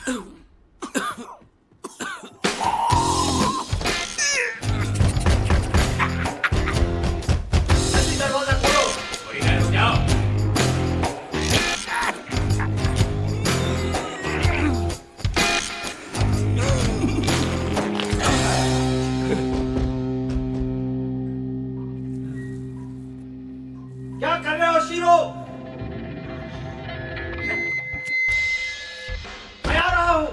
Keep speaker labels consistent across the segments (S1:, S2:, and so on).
S1: क्या कर रहे हो शीरो? मैं आ रहा हूँ।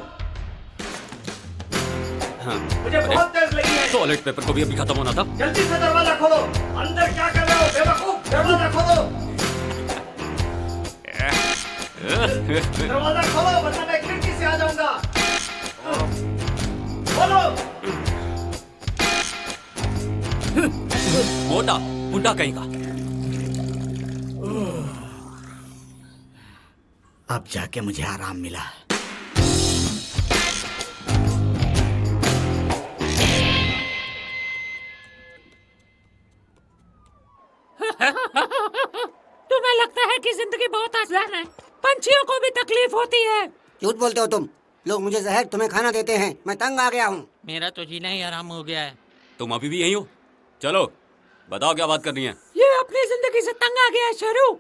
S2: हाँ।
S1: मुझे बहुत तेज लगी है।
S2: टॉयलेट पेपर को भी अभी खत्म होना था।
S1: जल्दी से दरवाजा खोलो। अंदर क्या कर रहे हो बेवकूफ? दरवाजा खोलो। दरवाजा खोलो वरना मैं खिड़की से आ जाऊंगा। खोलो।
S2: मोटा बुढ़ा कहीं का।
S1: अब जाके मुझे आराम मिला।
S3: तुम्हें लगता है कि जिंदगी बहुत आसान है? पंछियों को भी तकलीफ होती है।
S4: झूठ बोलते हो तुम लोग। मुझे जहर, तुम्हें खाना देते हैं। मैं तंग आ गया हूँ।
S3: मेरा तो जीना ही आराम हो गया है।
S2: तुम अभी भी यहीं हो? चलो बताओ क्या बात करनी है।
S3: ये अपनी जिंदगी से तंग आ गया है शेरू।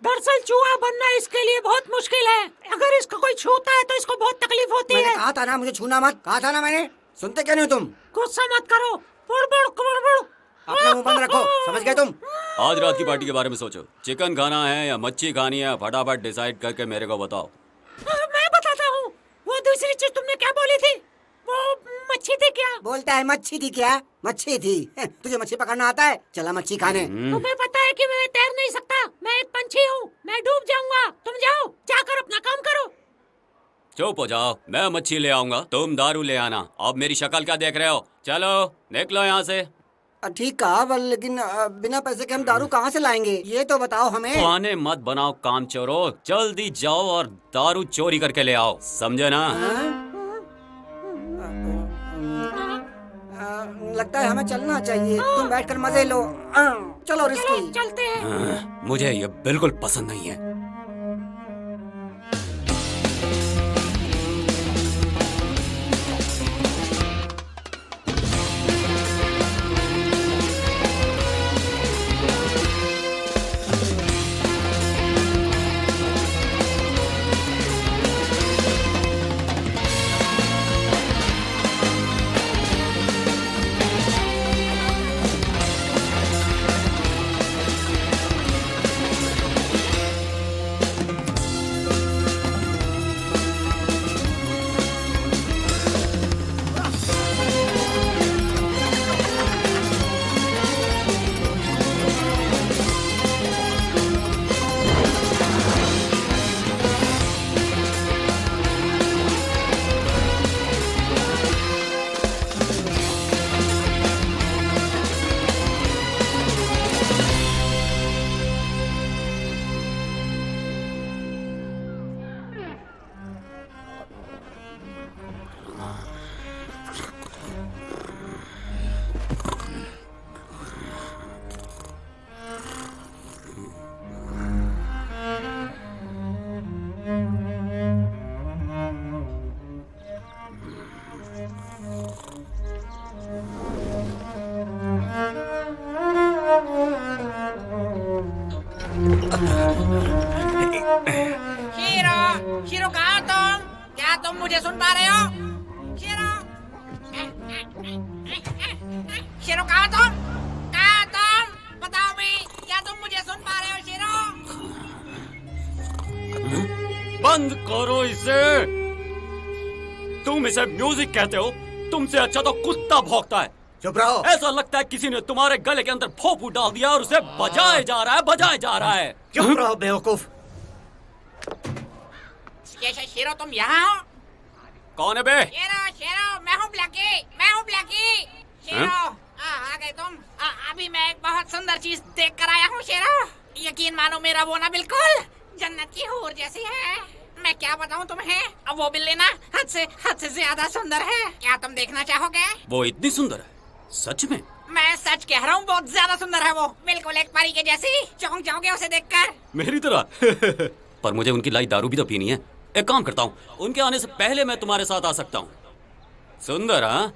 S3: दरअसल चूहा बनना इसके लिए बहुत मुश्किल है। अगर इसको कोई छूता है तो इसको बहुत तकलीफ होती
S4: मैंने
S3: है।
S4: कहा था ना मुझे छूना मत। कहा था ना मैंने। सुनते क्यों नहीं हो तुम?
S3: गुस्सा मत करो। बुड़बुड़ कुड़बुड़।
S4: अपना मुंह बंद रखो। समझ गए तुम?
S2: आज रात की पार्टी के बारे में सोचो। चिकन खाना है या मच्छी खानी है? फटाफट डिसाइड करके मेरे को बताओ।
S3: मैं बताता हूँ। वो दूसरी चीज तुमने क्या बोली थी? वो मच्छी थी क्या?
S4: बोलता है मच्छी थी क्या? मच्छी थी। तुझे मच्छी पकड़ना आता है? चला मच्छी खाने।
S3: तुम्हें पता है कि मैं तैर नहीं सकता। मैं एक पंछी हूँ। मैं डूब जाऊंगा। तुम जाओ, जाकर अपना काम करो।
S2: चुप हो जाओ। मैं मच्छी ले आऊंगा, तुम दारू ले आना। अब मेरी शक्ल क्या देख रहे हो? चलो निकलो यहाँ से।
S4: ठीक कहा, पर लेकिन बिना पैसे के हम दारू कहाँ से लाएंगे? ये तो बताओ हमें।
S2: बहाने मत बनाओ काम चोरो। जल्दी जाओ और दारू चोरी करके ले आओ। समझे ना?
S4: लगता है हमें चलना चाहिए। तुम बैठकर मजे लो। चलो रिस्की।
S3: चलते हैं।
S2: मुझे ये बिल्कुल पसंद नहीं है।
S3: शीरो, शीरो कहाँ हो तुम? क्या तुम मुझे सुन पा रहे हो? शीरो, शीरो कहाँ हो तुम? कहाँ हो तुम? बताओ भी, क्या तुम मुझे सुन पा रहे हो शीरो?
S2: बंद करो इसे। तुम इसे म्यूजिक कहते हो? तुमसे अच्छा तो कुत्ता भौंकता है।
S1: चुप रहो।
S2: ऐसा लगता है किसी ने तुम्हारे गले के अंदर भोंपू डाल दिया और उसे बजाए जा रहा है, बजाए जा रहा है।
S1: चुप रहो बेवकूफ।
S3: शीरो तुम यहाँ हो?
S2: कौन है बे?
S3: शीरो, शीरो, मैं हूँ ब्लैकी, मैं हूँ ब्लैकी। शीरो, आ गए तुम। अभी मैं एक बहुत सुंदर चीज देख कर आया हूँ शीरो। यकीन मानो मेरा वो ना बिल्कुल जन्नत की हूर जैसी है। मैं क्या बताऊँ तुम्हें? अब वो बिल्ली ना हद से ज्यादा सुंदर है। क्या तुम देखना चाहोगे?
S2: वो इतनी सुंदर है? सच में?
S3: मैं सच कह रहा हूँ, बहुत ज्यादा सुंदर है वो। बिल्कुल एक परी के जैसी। चौंक जाओगे उसे देखकर।
S2: मेरी तरह? पर मुझे उनकी लाई दारू भी तो पीनी है। एक काम करता हूँ, उनके आने से पहले मैं तुम्हारे साथ आ सकता हूँ। सुंदर, हाँ?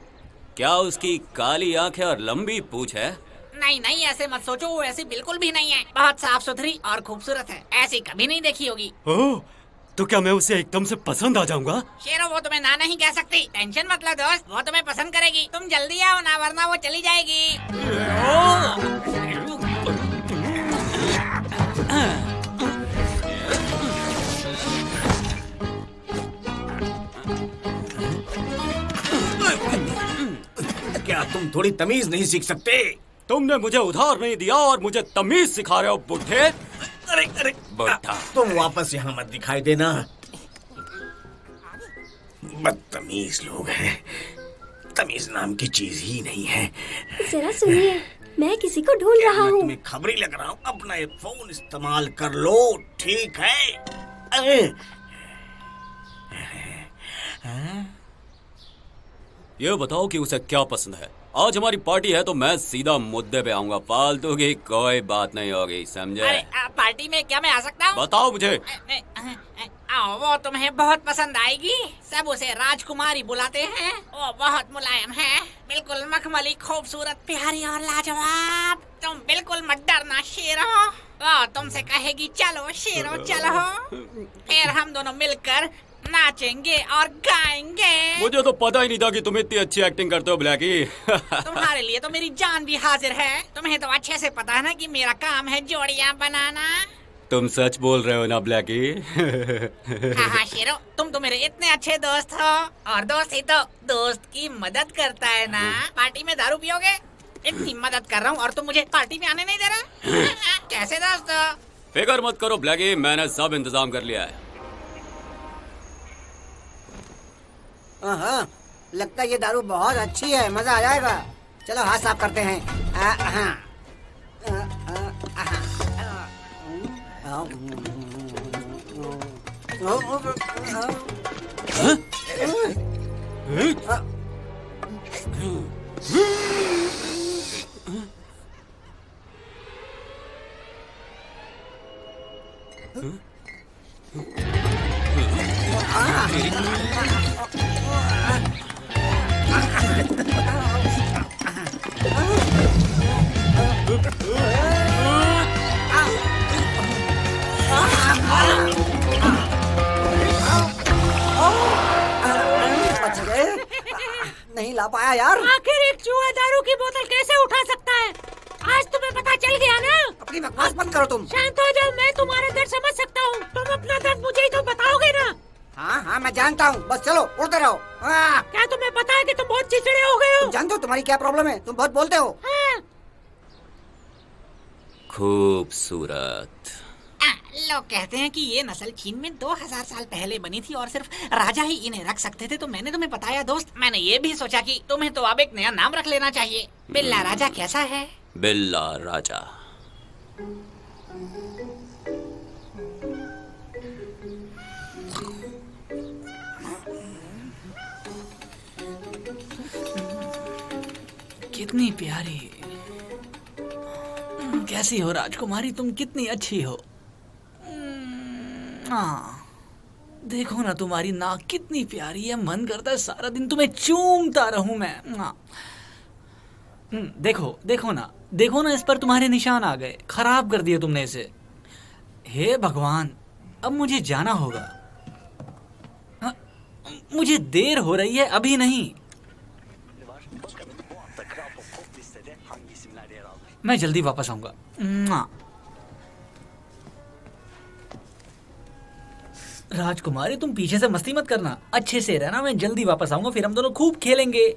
S2: क्या उसकी काली आंखें और लंबी पूंछ है?
S3: नहीं नहीं, ऐसे मत सोचो, वो ऐसी बिल्कुल भी नहीं है। बहुत साफ सुथरी और खूबसूरत है, ऐसी कभी नहीं देखी होगी।
S2: ओह, तो क्या मैं उसे एकदम से पसंद आ जाऊंगा?
S3: शेरो, वो तुम्हें ना नहीं कह सकती। टेंशन मत लो दोस्त, वो तुम्हें पसंद करेगी। तुम जल्दी आओ ना, वरना वो चली जाएगी।
S1: क्या तुम थोड़ी तमीज नहीं सीख सकते?
S2: तुमने मुझे उधार नहीं दिया और मुझे तमीज सिखा रहे हो, बुढ़े।
S1: अरे अरे
S2: बुढ़ा,
S1: तुम वापस यहाँ मत दिखाई देना। बदतमीज लोग हैं, तमीज नाम की चीज ही नहीं है।
S5: जरा सुनिए, मैं किसी को ढूंढ रहा
S1: मैं
S5: हूँ।
S1: तुम्हें खबरी लग रहा हूँ। अपना ये फोन इस्तेमाल कर लो, ठीक है?
S2: ये बताओ कि उसे क्या पसंद है। आज हमारी पार्टी है तो मैं सीधा मुद्दे पे आऊंगा, फालतू की कोई बात नहीं होगी, समझे?
S3: अरे पार्टी में क्या मैं आ सकता हूँ?
S2: बताओ मुझे।
S3: आओ, वो तुम्हें बहुत पसंद आएगी। सब उसे राजकुमारी बुलाते हैं। वो बहुत मुलायम है, बिल्कुल मखमली, खूबसूरत, प्यारी और लाजवाब। तुम बिल्कुल मत डरना शेरो। वो तुमसे कहेगी चलो शेरो चलो, फिर हम दोनों मिलकर नाचेंगे और गाएंगे।
S2: मुझे तो पता ही नहीं था कि तुम इतनी अच्छी एक्टिंग करते हो, ब्लैकी।
S3: तुम्हारे लिए तो मेरी जान भी हाजिर है। तुम्हें तो अच्छे से पता है ना कि मेरा काम है जोड़ियां बनाना।
S2: तुम सच बोल रहे हो ना, ब्लैकी?
S3: हाँ हाँ शेरो, तुम तो मेरे इतने अच्छे दोस्त हो, और दोस्त ही तो दोस्त की मदद करता है ना। पार्टी में दारू पियोगे? इतनी मदद कर रहा हूँ और तुम मुझे पार्टी में आने नहीं दे रहा? कैसे दोस्त?
S2: फिकर मत करो ब्लैकी, मैंने सब इंतजाम कर लिया है।
S4: हाँ, लगता है ये दारू बहुत अच्छी है, मजा आ जाएगा। चलो हाथ साफ करते हैं। नहीं ला पाया यार।
S3: आखिर एक चूहा दारू की बोतल कैसे उठा सकता है? आज तुम्हें पता चल गया ना?
S4: अपनी बकवास बंद करो तुम।
S3: शांत हो जाओ, मैं तुम्हारा दर्द समझ सकता हूँ। तुम अपना दर्द मुझे ही तो बताओगे ना?
S4: हाँ हाँ मैं जानता हूँ, बस चलो उड़ते रहो।
S3: क्या तुम्हें पता है कि तुम बहुत चिड़चिड़े हो गए हो?
S4: जानते हो तुम्हारी क्या प्रॉब्लम है? तुम बहुत बोलते हो।
S3: हाँ।
S2: खूबसूरत।
S3: लोग कहते हैं कि ये नस्ल चीन में 2000 साल पहले बनी थी और सिर्फ राजा ही इन्हें रख सकते थे। तो मैंने तुम्हें बताया दोस्त, मैंने ये भी सोचा कि तुम्हें तो अब एक नया नाम रख लेना चाहिए। बिल्ला राजा कैसा है?
S2: बिल्ला राजा।
S3: कितनी प्यारी, कैसी हो राजकुमारी, तुम कितनी अच्छी हो। देखो ना तुम्हारी नाक कितनी प्यारी है, मन करता है सारा दिन तुम्हें चूमता रहूं मैं। देखो देखो ना, देखो ना, इस पर तुम्हारे निशान आ गए, खराब कर दिए तुमने इसे। हे भगवान, अब मुझे जाना होगा। मुझे देर हो रही है, अभी नहीं। मैं जल्दी वापस आऊंगा। राजकुमारी तुम पीछे से मस्ती मत करना, अच्छे से रहना। मैं जल्दी वापस आऊंगा, फिर हम दोनों खूब खेलेंगे।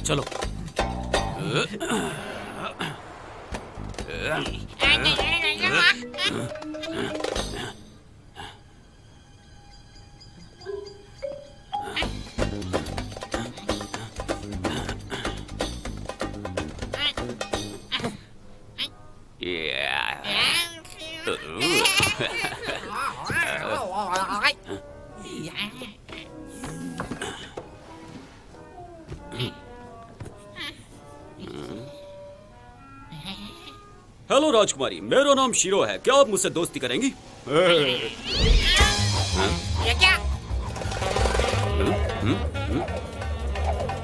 S2: चलो। हेलो राजकुमारी, मेरा नाम शीरो है, क्या आप मुझसे दोस्ती करेंगी?
S3: ये क्या?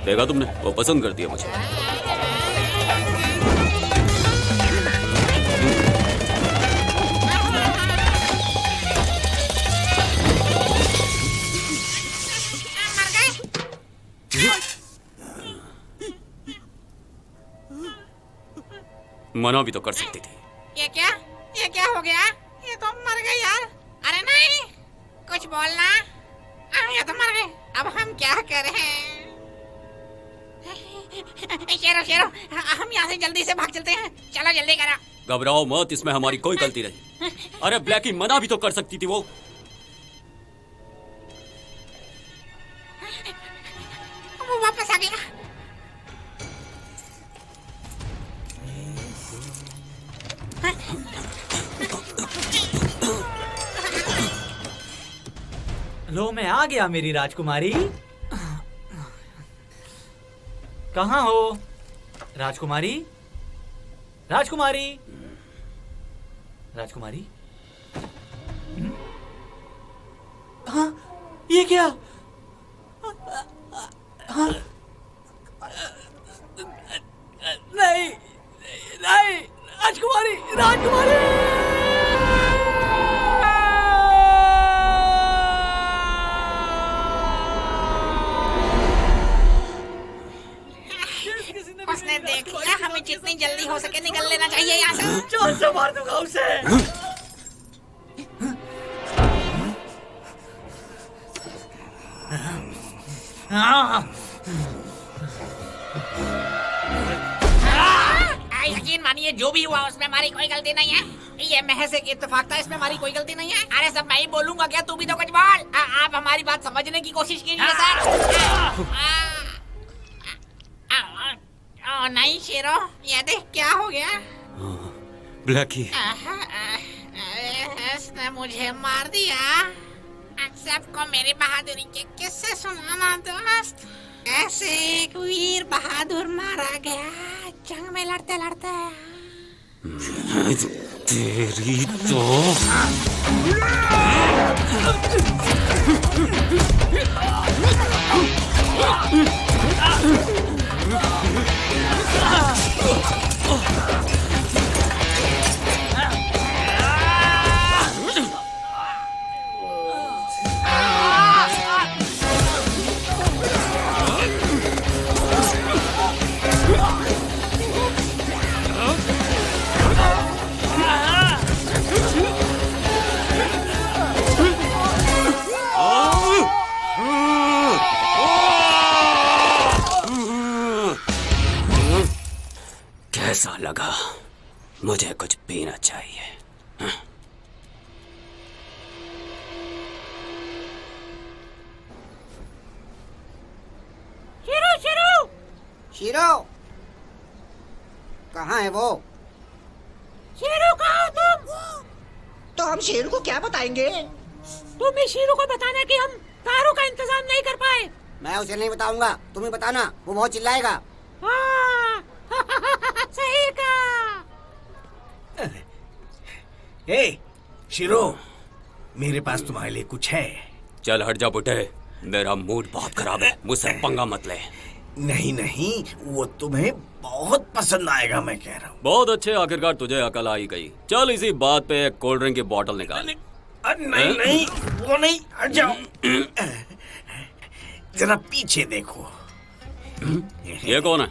S2: देखा तुमने, वो पसंद करती है मुझे। मना भी तो कर सकती थी।
S3: ये क्या हो गया? ये तो मर गए यार। अरे नहीं, कुछ बोलना। ये तो मर गए, अब हम क्या करें? शेरो, हम यहाँ से जल्दी से भाग चलते हैं। चलो जल्दी करो।
S2: घबराओ मत, इसमें हमारी कोई गलती नहीं। अरे ब्लैकी, मना भी तो कर सकती थी वो।
S3: वापस आ गया।
S6: लो, मैं आ गया मेरी राजकुमारी। कहाँ हो राजकुमारी? राजकुमारी, राजकुमारी। हाँ, ये क्या? हाँ, नहीं, नहीं, राजकुमारी, राजकुमारी।
S3: उसने देख लिया, हमें जितनी जल्दी हो सके निकल लेना चाहिए यहाँ से।
S6: जोर से मार दूंगा उसे।
S3: यकीन मानिए, जो भी हुआ उसमें हमारी कोई गलती नहीं है। ये महज एक इत्तेफाक था, इसमें हमारी कोई गलती नहीं है। अरे सब मैं ही बोलूंगा क्या? तू भी तो कुछ बोल। आप हमारी बात समझने की कोशिश कीजिए सर। नहीं शेरो, ये देख क्या हो गया।
S2: ब्लैकी,
S3: इसने मुझे मार दिया। सबको मेरी बहादुरी के किस्से सुनाना दोस्त। कैसे एक वीर बहादुर मारा गया जंग में लड़ते लड़ते।
S2: तेरी तो कैसा लगा? मुझे कुछ पीना चाहिए।
S4: शीरो, कहाँ है वो?
S3: शेरू कहाँ हो तुम?
S7: तो हम शेरू को क्या बताएंगे?
S3: तुम ही शेरू को बताना कि हम कारों का इंतजाम नहीं कर पाए।
S4: मैं उसे नहीं बताऊंगा, तुम ही बताना, वो बहुत चिल्लाएगा।
S3: सही कहा।
S1: ए, शीरो, मेरे पास तुम्हारे लिए कुछ है।
S2: चल हट जा बुड्ढे, मेरा मूड बहुत खराब है, मुझसे पंगा मत ले।
S1: नहीं नहीं, वो तुम्हें बहुत पसंद आएगा, मैं कह रहा हूँ।
S2: बहुत अच्छे, आखिरकार तुझे अकल आ ही गई। चल इसी बात पे एक कोल्ड ड्रिंक की बोतल निकाल।
S1: नहीं नहीं, वो नहीं, हट जाओ। जरा पीछे देखो।
S2: ये कौन है?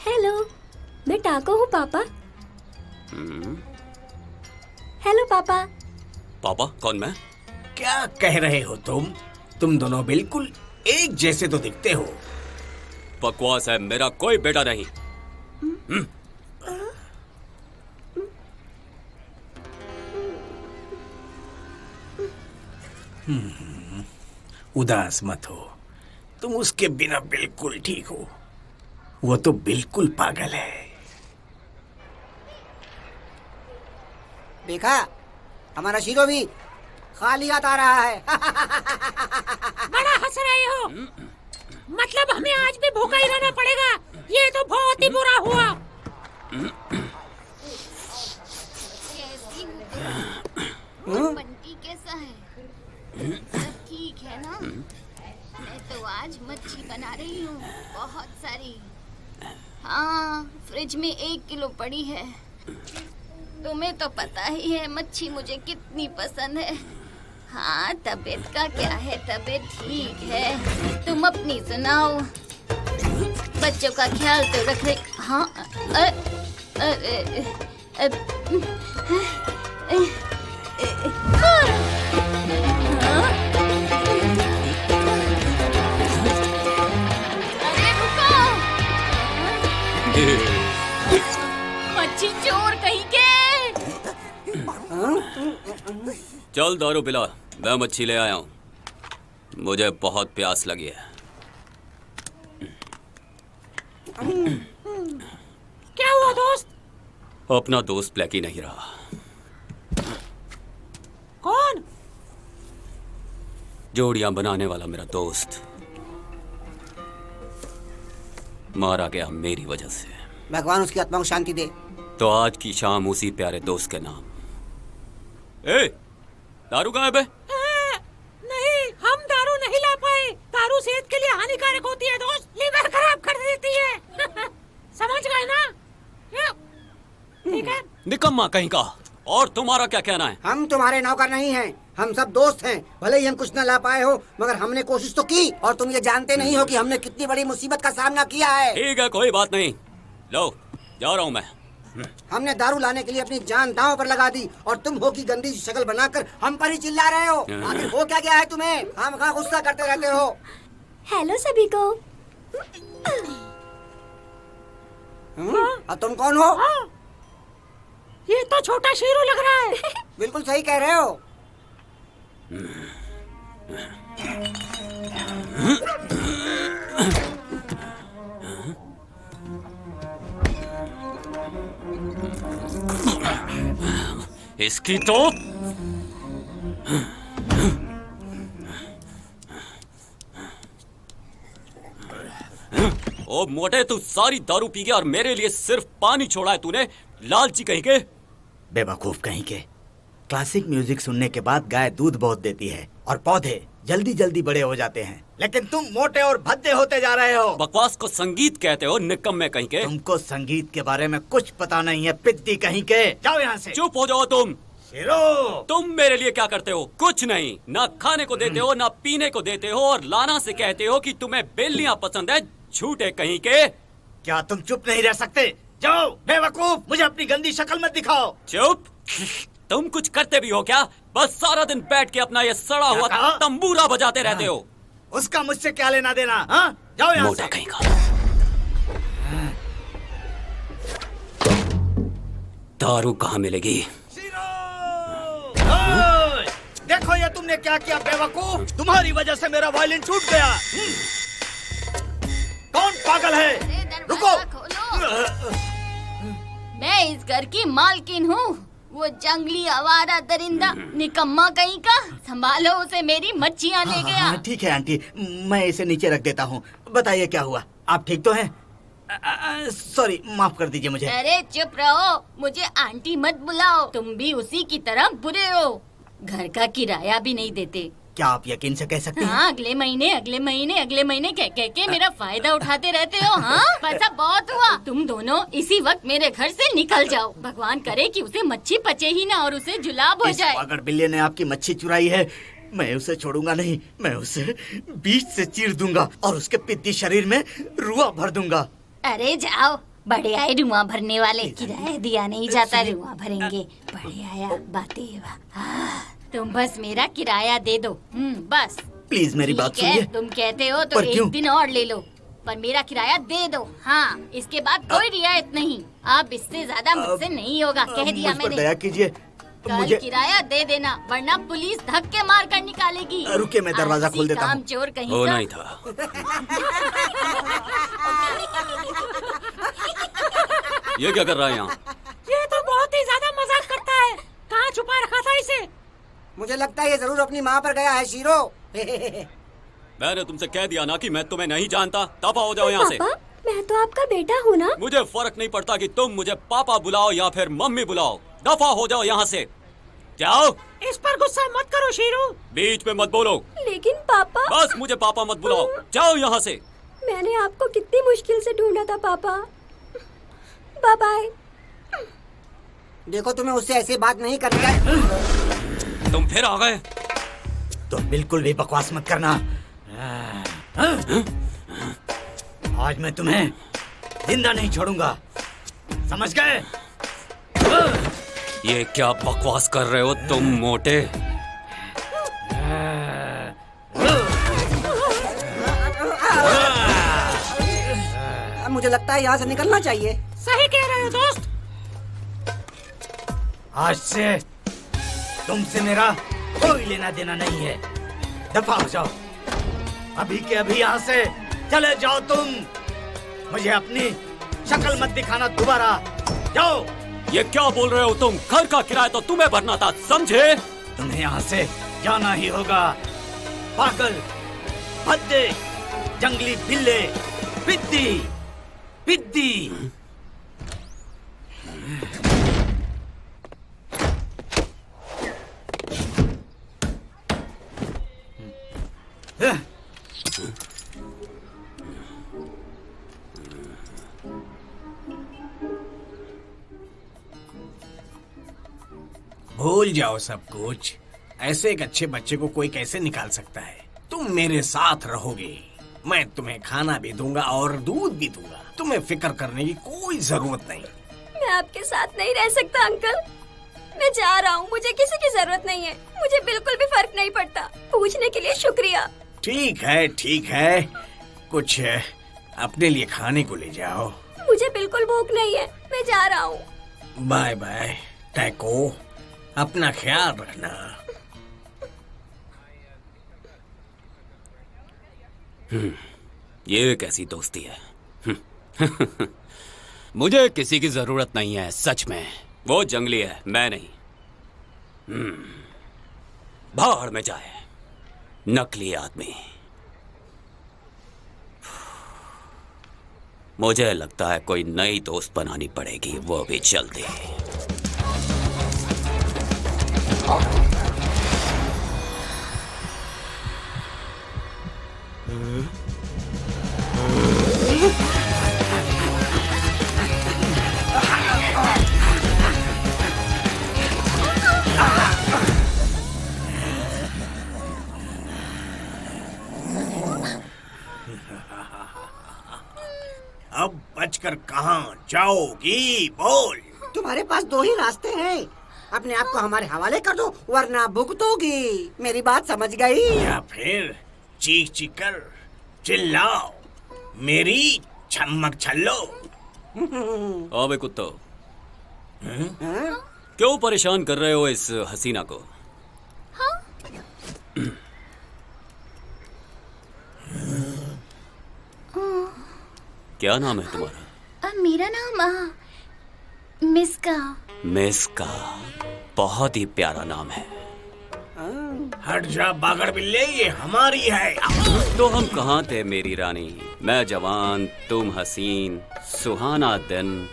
S5: हेलो, मैं टाको हूँ पापा। हेलो पापा।
S2: पापा? कौन मैं?
S1: क्या कह रहे हो तुम दोनों बिल्कुल एक जैसे तो दिखते हो।
S2: बकवास है, मेरा कोई बेटा नहीं।
S1: उदास मत हो, तुम उसके बिना बिल्कुल ठीक हो। वो तो बिल्कुल पागल है।
S4: देखा, हमारा शीरो भी खाली हाथ आ रहा है।
S3: बड़ा हंस रहे हो, मतलब हमें आज भी भूखा ही रहना पड़ेगा। ये तो बहुत ही बुरा हुआ।
S8: बंटी कैसा है? सब ठीक है ना? मैं तो आज मच्छी बना रही हूँ, बहुत सारी। हाँ, फ्रिज में 1 किलो पड़ी है। तुम्हें तो पता ही है मच्छी मुझे कितनी पसंद है। हाँ, तबीयत का क्या है? तबीयत ठीक है। तुम अपनी सुनाओ। बच्चों का ख्याल तो रख रहे। हाँ, अरे रुको, मच्छी चोर कहीं के।
S2: चल दारू पिला, मैं मच्छी ले आया हूँ। मुझे बहुत प्यास लगी है।
S3: क्या हुआ दोस्त?
S2: अपना दोस्त ब्लैकी नहीं रहा।
S3: कौन?
S2: जोड़ियां बनाने वाला मेरा दोस्त मारा गया मेरी वजह से।
S4: भगवान उसकी आत्मा को शांति दे।
S2: तो आज की शाम उसी प्यारे दोस्त के नाम। ए, दारू कहाँ है बे?
S3: नहीं, हम दारू नहीं ला पाए। दारू सेहत के लिए हानिकारक होती है दोस्त, लीवर खराब कर देती है। समझ गए ना? ठीक है।
S2: निकम्मा कहीं का। और तुम्हारा क्या कहना है?
S4: हम तुम्हारे नौकर नहीं हैं, हम सब दोस्त हैं। भले ही हम कुछ न ला पाए हो, मगर हमने कोशिश तो की। और तुम ये जानते नहीं हो कि हमने कितनी बड़ी मुसीबत का सामना किया है।
S2: ठीक है, कोई बात नहीं। लो, जा रहा हूँ मैं।
S4: हमने दारू लाने के लिए अपनी जान दांव पर लगा दी, और तुम हो की गंदी सी शक्ल बनाकर हम पर ही चिल्ला रहे हो। आखिर हो क्या गया है तुम्हें? हम कहाँ गुस्सा करते रहते हो।
S5: हेलो सभी को।
S4: और तुम कौन हो?
S3: ये तो छोटा शेरू लग रहा है।
S4: बिल्कुल सही कह रहे हो।
S2: इसकी तो ओ मोटे, तू सारी दारू पी गया और मेरे लिए सिर्फ पानी छोड़ा है तूने। लालची कहीं के।
S1: बेवकूफ कहीं के। क्लासिक म्यूजिक सुनने के बाद गाय दूध बहुत देती है और पौधे जल्दी जल्दी बड़े हो जाते हैं, लेकिन तुम मोटे और भद्दे होते जा रहे हो।
S2: बकवास को संगीत कहते हो, निकम्मे कहीं के।
S1: तुमको संगीत के बारे में कुछ पता नहीं है, पिद्दी कहीं के। जाओ यहाँ से।
S2: चुप हो जाओ तुम।
S1: शेरो,
S2: तुम मेरे लिए क्या करते हो? कुछ नहीं। ना खाने को देते हो, ना पीने को देते हो, और लाना से कहते हो कि तुम्हें बेलियां पसंद है। झूठे कहीं के।
S1: क्या तुम चुप नहीं रह सकते? जाओ बेवकूफ, मुझे अपनी गंदी शक्ल मत दिखाओ।
S2: चुप। तुम कुछ करते भी हो क्या? बस सारा दिन बैठ के अपना ये सड़ा हुआ तंबूरा बजाते रहते हो।
S1: उसका मुझसे क्या लेना देना? हाँ, जाओ यहाँ
S2: मोटा
S1: से।
S2: कहीं का। दारू कहाँ मिलेगी?
S1: देखो ये तुमने क्या किया बेवकूफ। तुम्हारी वजह से मेरा वायलिन टूट गया। कौन पागल है? रुको।
S8: मैं इस घर की मालकिन हूँ। वो जंगली आवारा दरिंदा निकम्मा कहीं का, संभालो उसे, मेरी मच्छियाँ ले गया।
S1: ठीक है आंटी, मैं इसे नीचे रख देता हूँ। बताइए क्या हुआ? आप ठीक तो हैं? सॉरी, माफ कर दीजिए मुझे।
S8: अरे चुप रहो, मुझे आंटी मत बुलाओ। तुम भी उसी की तरह बुरे हो। घर का किराया भी नहीं देते।
S1: क्या आप यकीन से कह सकते हैं?
S8: हाँ, अगले महीने कह के मेरा फायदा उठाते रहते हो। हाँ, पैसा बहुत हुआ। तुम दोनों इसी वक्त मेरे घर से निकल जाओ। भगवान करे कि उसे मच्छी पचे ही ना और उसे जुलाब हो जाए।
S1: अगर बिल्ली ने आपकी मच्छी चुराई है, मैं उसे छोड़ूंगा नहीं। मैं उसे बीच से चीर दूंगा और उसके पिद्दी शरीर में रुआ भर दूंगा।
S8: अरे जाओ, बड़े आए रुआ भरने वाले। किराया दिया नहीं जाता, रुआ भरेंगे। बड़े आया बातें। तुम बस मेरा किराया दे दो। बस।
S1: प्लीज मेरी बात सुनिए।
S8: तुम कहते हो तो एक दिन और ले लो, पर मेरा किराया दे दो। हाँ, इसके बाद कोई रियायत नहीं। अब इससे ज्यादा मुझसे नहीं होगा, कह दिया मैंने।
S1: दया कीजिए,
S8: कल किराया दे देना, वरना पुलिस धक्के मार कर निकालेगी।
S1: रुकिए, मैं दरवाजा खोल देता हूँ।
S8: चोर कहीं
S2: वो
S8: का।
S2: नहीं था। ये क्या कर रहा है यहाँ?
S3: ये तो बहुत ही ज्यादा मजाक करता है। कहाँ छुपा रखा था इसे?
S4: मुझे लगता है ये जरूर अपनी माँ पर गया है शीरो।
S2: मैंने तुमसे कह दिया ना कि मैं तुम्हें नहीं जानता। दफा हो जाओ यहाँ से।
S5: पापा, मैं तो आपका बेटा हूँ ना।
S2: मुझे फर्क नहीं पड़ता कि तुम मुझे पापा बुलाओ या फिर मम्मी बुलाओ। दफा हो जाओ यहाँ से। जाओ।
S6: इस पर गुस्सा मत करो शेरू।
S2: बीच में मत बोलो।
S5: लेकिन पापा।
S2: बस मुझे पापा मत बुलाओ, जाओ यहाँ से।
S5: मैंने आपको कितनी मुश्किल से ढूंढा था पापा। Bye bye.
S4: देखो तुम्हें उससे ऐसी बात नहीं करनी है।
S2: तुम फिर आ गए।
S1: तो बिल्कुल भी बकवास मत करना। आज मैं तुम्हें जिंदा नहीं छोड़ूंगा, समझ गए?
S2: ये क्या बकवास कर रहे हो तुम मोटे?
S4: मुझे लगता है यहाँ से निकलना चाहिए।
S6: सही कह रहे हो दोस्त।
S1: आज से तुमसे मेरा कोई लेना देना नहीं है। दफा हो जाओ, अभी के अभी यहाँ से चले जाओ तुम। मुझे अपनी शक्ल मत दिखाना दोबारा, जाओ।
S2: ये क्या बोल रहे हो तुम? घर का किराया तो तुम्हें भरना था, समझे?
S1: तुम्हें यहाँ से जाना ही होगा। पागल, भद्दे, जंगली बिल्ले, पिद्दी, पिद्दी।
S9: भूल जाओ सब कुछ। ऐसे एक अच्छे बच्चे को कोई कैसे निकाल सकता है? तुम मेरे साथ रहोगे, मैं तुम्हें खाना भी दूंगा और दूध भी दूंगा। तुम्हें फिक्र करने की कोई जरूरत नहीं।
S5: मैं आपके साथ नहीं रह सकता अंकल। मैं जा रहा हूँ, मुझे किसी की जरूरत नहीं है। मुझे बिल्कुल भी फर्क नहीं पड़ता। पूछने के लिए शुक्रिया।
S9: ठीक है, ठीक है। कुछ अपने लिए खाने को ले जाओ।
S5: मुझे बिल्कुल भूख नहीं है, मैं जा रहा हूँ।
S9: बाय बाय टैको, अपना ख्याल रखना।
S2: ये कैसी दोस्ती है? मुझे किसी की जरूरत नहीं है, सच में। वो जंगली है, मैं नहीं। भाड़ में जाए नकली आदमी। मुझे लगता है कोई नई दोस्त बनानी पड़ेगी, वो भी जल्दी।
S9: अब बचकर कहाँ जाओगी? बोल।
S4: तुम्हारे पास दो ही रास्ते हैं। अपने आप को हमारे हवाले कर दो, वरना भुगतोगी। मेरी बात समझ गई?
S9: या फिर चीख चीख कर चिल्लाओ, मेरी छमक छल्लो।
S2: अबे कुत्तो, क्यों परेशान कर रहे हो इस हसीना को? क्या नाम है तुम्हारा?
S8: मेरा नाम मिस्का।
S2: मिस्का, बहुत ही प्यारा नाम है।
S9: हट जा बागड़ बिल्ले, ये हमारी है।
S2: तो हम कहाँ थे मेरी रानी? मैं जवान, तुम हसीन, सुहाना दिन।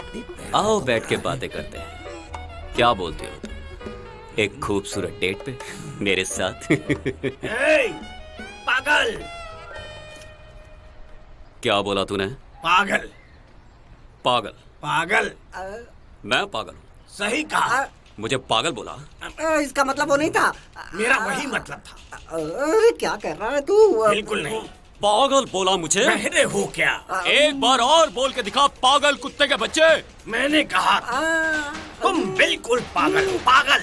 S2: आओ बैठ के बातें करते हैं। क्या बोलते हो तुम? एक खूबसूरत डेट पे मेरे साथ?
S9: पागल।
S2: क्या बोला तूने?
S9: पागल।
S2: पागल?
S9: पागल।
S2: मैं पागल हूँ?
S9: सही कहा।
S2: मुझे पागल बोला?
S4: इसका मतलब वो नहीं था।
S9: मेरा वही मतलब था।
S4: अरे क्या कर रहा है तू?
S9: बिल्कुल नहीं।
S2: पागल बोला मुझे?
S9: बहरे हो क्या?
S2: एक बार और बोल के दिखा, पागल कुत्ते के बच्चे।
S9: मैंने कहा तुम बिल्कुल पागल हो, पागल।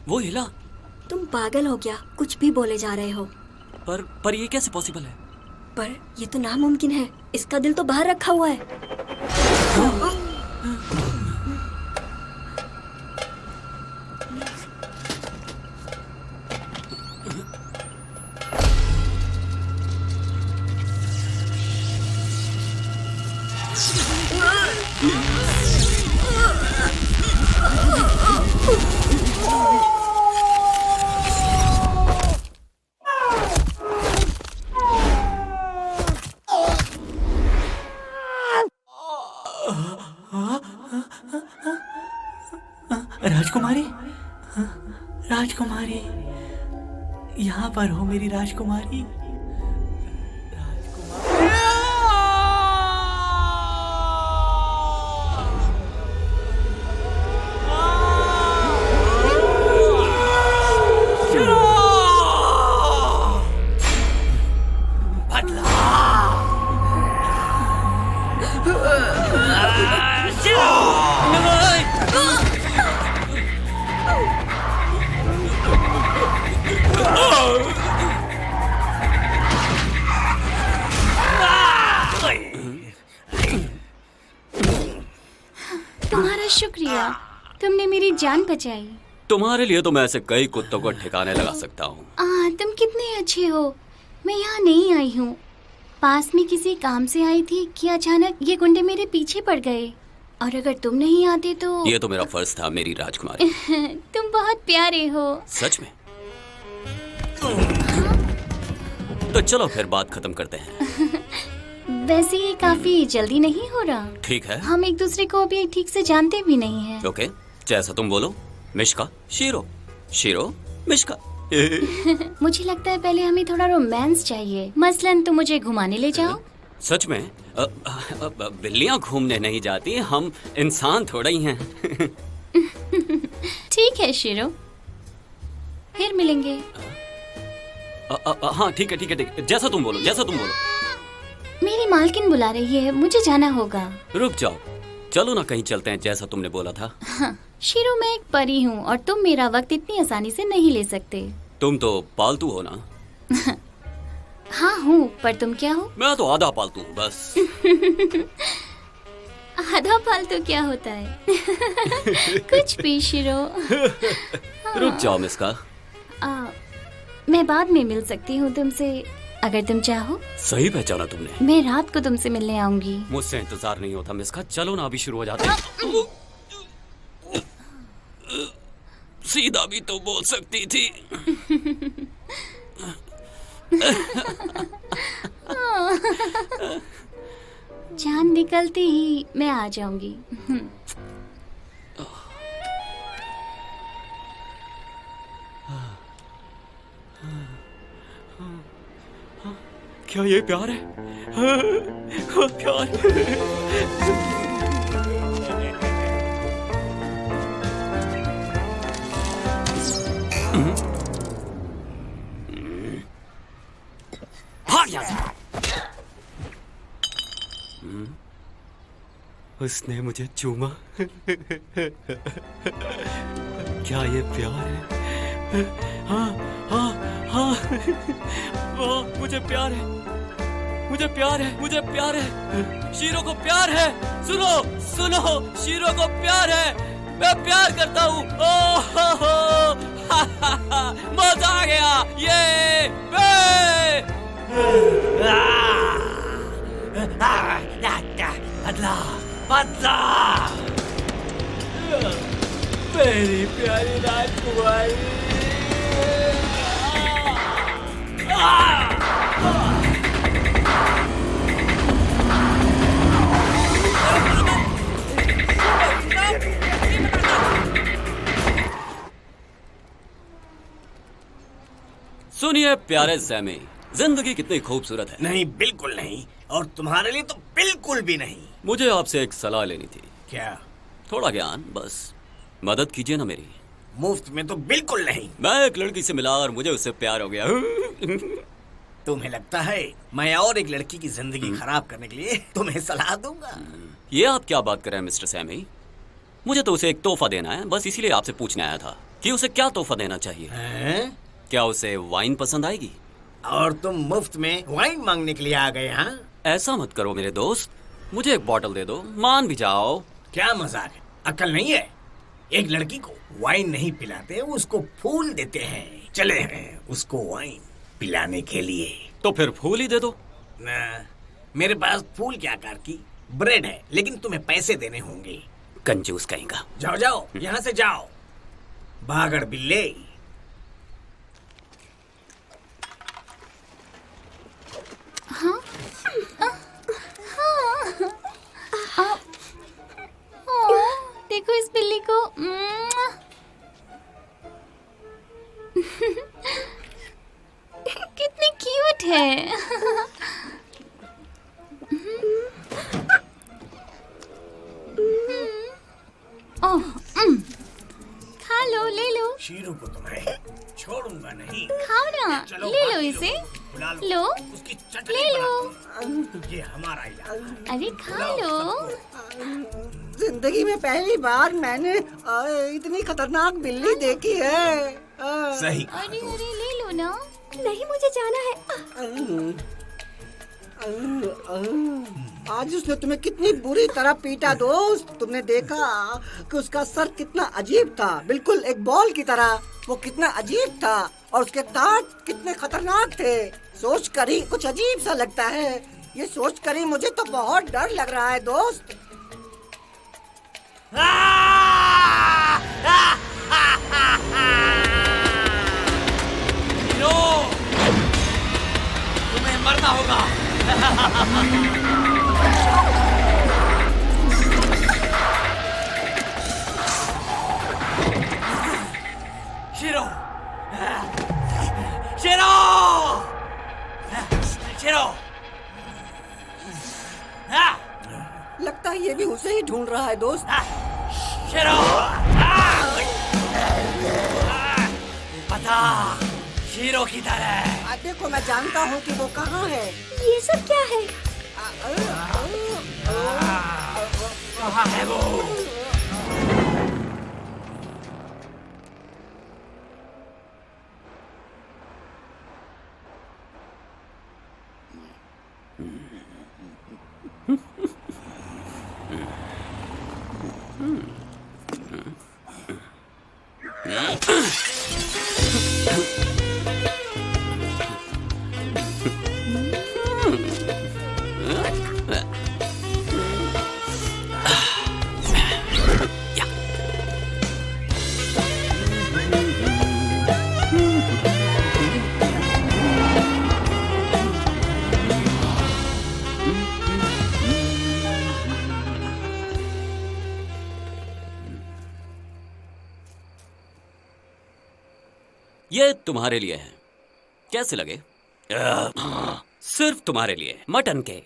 S2: वो हिला।
S5: तुम पागल हो क्या? कुछ भी बोले जा रहे हो।
S2: पर ये कैसे पॉसिबल है?
S5: पर ये तो नामुमकिन है। इसका दिल तो बाहर रखा हुआ है।
S1: राजकुमारी, राजकुमारी, यहाँ पर हो मेरी राजकुमारी।
S8: तुम्हारा शुक्रिया, तुमने मेरी जान बचाई।
S2: तुम्हारे लिए तो मैं ऐसे कई कुत्तों को ठिकाने लगा सकता हूँ।
S8: तुम कितने अच्छे हो। मैं यहाँ नहीं आई हूँ, पास में किसी काम से आई थी कि अचानक ये गुंडे मेरे पीछे पड़ गए, और अगर तुम नहीं आते तो।
S2: ये तो मेरा फर्ज था मेरी राजकुमारी।
S8: तुम बहुत प्यारे हो।
S2: सच में? तो चलो फिर बात खत्म करते हैं।
S8: वैसे ये काफी जल्दी नहीं हो रहा।
S2: ठीक है,
S8: हम एक दूसरे को अभी ठीक से जानते भी नहीं हैं।
S2: ओके, जैसा तुम बोलो। Mishka, shero, shero, Mishka.
S8: मुझे लगता है पहले हमें थोड़ा रोमांस चाहिए। मसलन तुम मुझे घुमाने ले जाओ।
S2: सच में? बिल्लियाँ घूमने नहीं जाती, हम इंसान थोड़ा ही हैं।
S8: ठीक है शीरो, फिर मिलेंगे।
S2: हाँ ठीक है ठीक है ठीक है, जैसा तुम बोलो, जैसा तुम बोलो।
S8: मेरी मालकिन बुला रही है, मुझे जाना होगा।
S2: रुक जाओ, चलो ना कहीं चलते हैं जैसा तुमने बोला था।
S8: हाँ, शीरो मैं एक परी हूँ और तुम मेरा वक्त इतनी आसानी से नहीं ले सकते।
S2: तुम तो पालतू हो ना?
S8: हाँ हूँ, पर तुम क्या हो?
S2: मैं तो आधा पालतू हूँ बस।
S8: आधा पालतू क्या होता है? कुछ भी शीरो।
S2: रुक जाओ मिस्का।
S8: मैं बाद में मिल सकती हूँ तुमसे, अगर तुम चाहो।
S2: सही पहचाना तुमने।
S8: मैं रात को तुमसे मिलने आऊंगी।
S2: मुझसे इंतजार नहीं होता मिस्का, चलो ना अभी शुरू हो जाते हैं। सीधा भी तो बोल सकती थी।
S8: जान निकलती ही मैं आ जाऊंगी।
S2: क्या ये प्यार है? प्यार। भाग यहाँ से। उसने मुझे चूमा। क्या ये प्यार है? हाँ हाँ हाँ, मुझे प्यार है, मुझे प्यार है, मुझे प्यार है। शीरो को प्यार है। सुनो सुनो, शीरो को प्यार है, मैं प्यार करता हूँ। मजा आ गया। ये
S1: बदला बदला, मेरी प्यारी राजकुमारी।
S2: सुनिए प्यारे सैमी, जिंदगी कितनी खूबसूरत है।
S9: नहीं, बिल्कुल नहीं, और तुम्हारे लिए तो बिल्कुल भी नहीं।
S2: मुझे आपसे एक सलाह लेनी थी।
S9: क्या?
S2: थोड़ा ज्ञान, बस मदद कीजिए ना मेरी।
S9: मुफ्त में तो बिल्कुल नहीं।
S2: मैं एक लड़की से मिला और मुझे उससे प्यार हो गया।
S9: तुम्हें लगता है मैं और एक लड़की की जिंदगी खराब करने के लिए तुम्हें सलाह दूंगा?
S2: ये आप क्या बात कर रहे हैं मिस्टर सैमी? मुझे तो उसे एक तोहफा देना है, बस इसीलिए आपसे पूछने आया था कि उसे क्या तोहफा देना चाहिए। क्या उसे वाइन पसंद आएगी?
S9: और तुम मुफ्त में वाइन मांगने के लिए आ गए? हाँ,
S2: ऐसा मत करो मेरे दोस्त, मुझे एक बॉटल दे दो, मान भी जाओ।
S9: क्या मजाक है? अक्ल नहीं है? एक लड़की को वाइन नहीं पिलाते, उसको फूल देते हैं। चले हैं उसको वाइन पिलाने के लिए।
S2: तो फिर फूल ही दे दो
S9: ना। मेरे पास फूल के आकार की ब्रेड है, लेकिन तुम्हें पैसे देने होंगे।
S2: कंजूस कहेगा।
S9: जाओ जाओ, यहाँ से जाओ, भागड़ बिल्ले।
S8: हाँ? देखो इस बिल्ली को।
S9: शीरू को तो मैं छोड़ूंगा नहीं।
S8: खाओ ना,
S9: चलो,
S8: ले लो
S9: बाकी
S8: इसे।
S9: बुला
S8: लो,
S9: उसकी चटनी
S8: ले लो।
S9: बनाते हैं। ये हमारा इलाका।
S8: अरे खा लो।
S4: जिंदगी में पहली बार मैंने इतनी खतरनाक बिल्ली देखी है।
S9: सही।
S8: अरे अरे ले लो ना।
S5: नहीं, मुझे जाना है।
S4: आज उसने तुम्हें कितनी बुरी तरह पीटा दोस्त। तुमने देखा कि उसका सर कितना अजीब था, बिल्कुल एक बॉल की तरह। वो कितना अजीब था और उसके दांत कितने खतरनाक थे। सोच कर ही कुछ अजीब सा लगता है। ये सोच कर ही मुझे तो बहुत डर लग रहा है दोस्त।
S1: तुम्हें मरना होगा। Shero, shero, shero.
S4: लगता है ये भी उसे ही ढूंढ रहा है दोस्त।
S1: शीरो, पता शीरो की तरह।
S4: देखो, मैं जानता हूँ कि वो कहाँ है।
S5: ये सब क्या है?
S1: कहाँ है वो?
S2: ये तुम्हारे लिए है, कैसे लगे? सिर्फ तुम्हारे लिए, मटन के।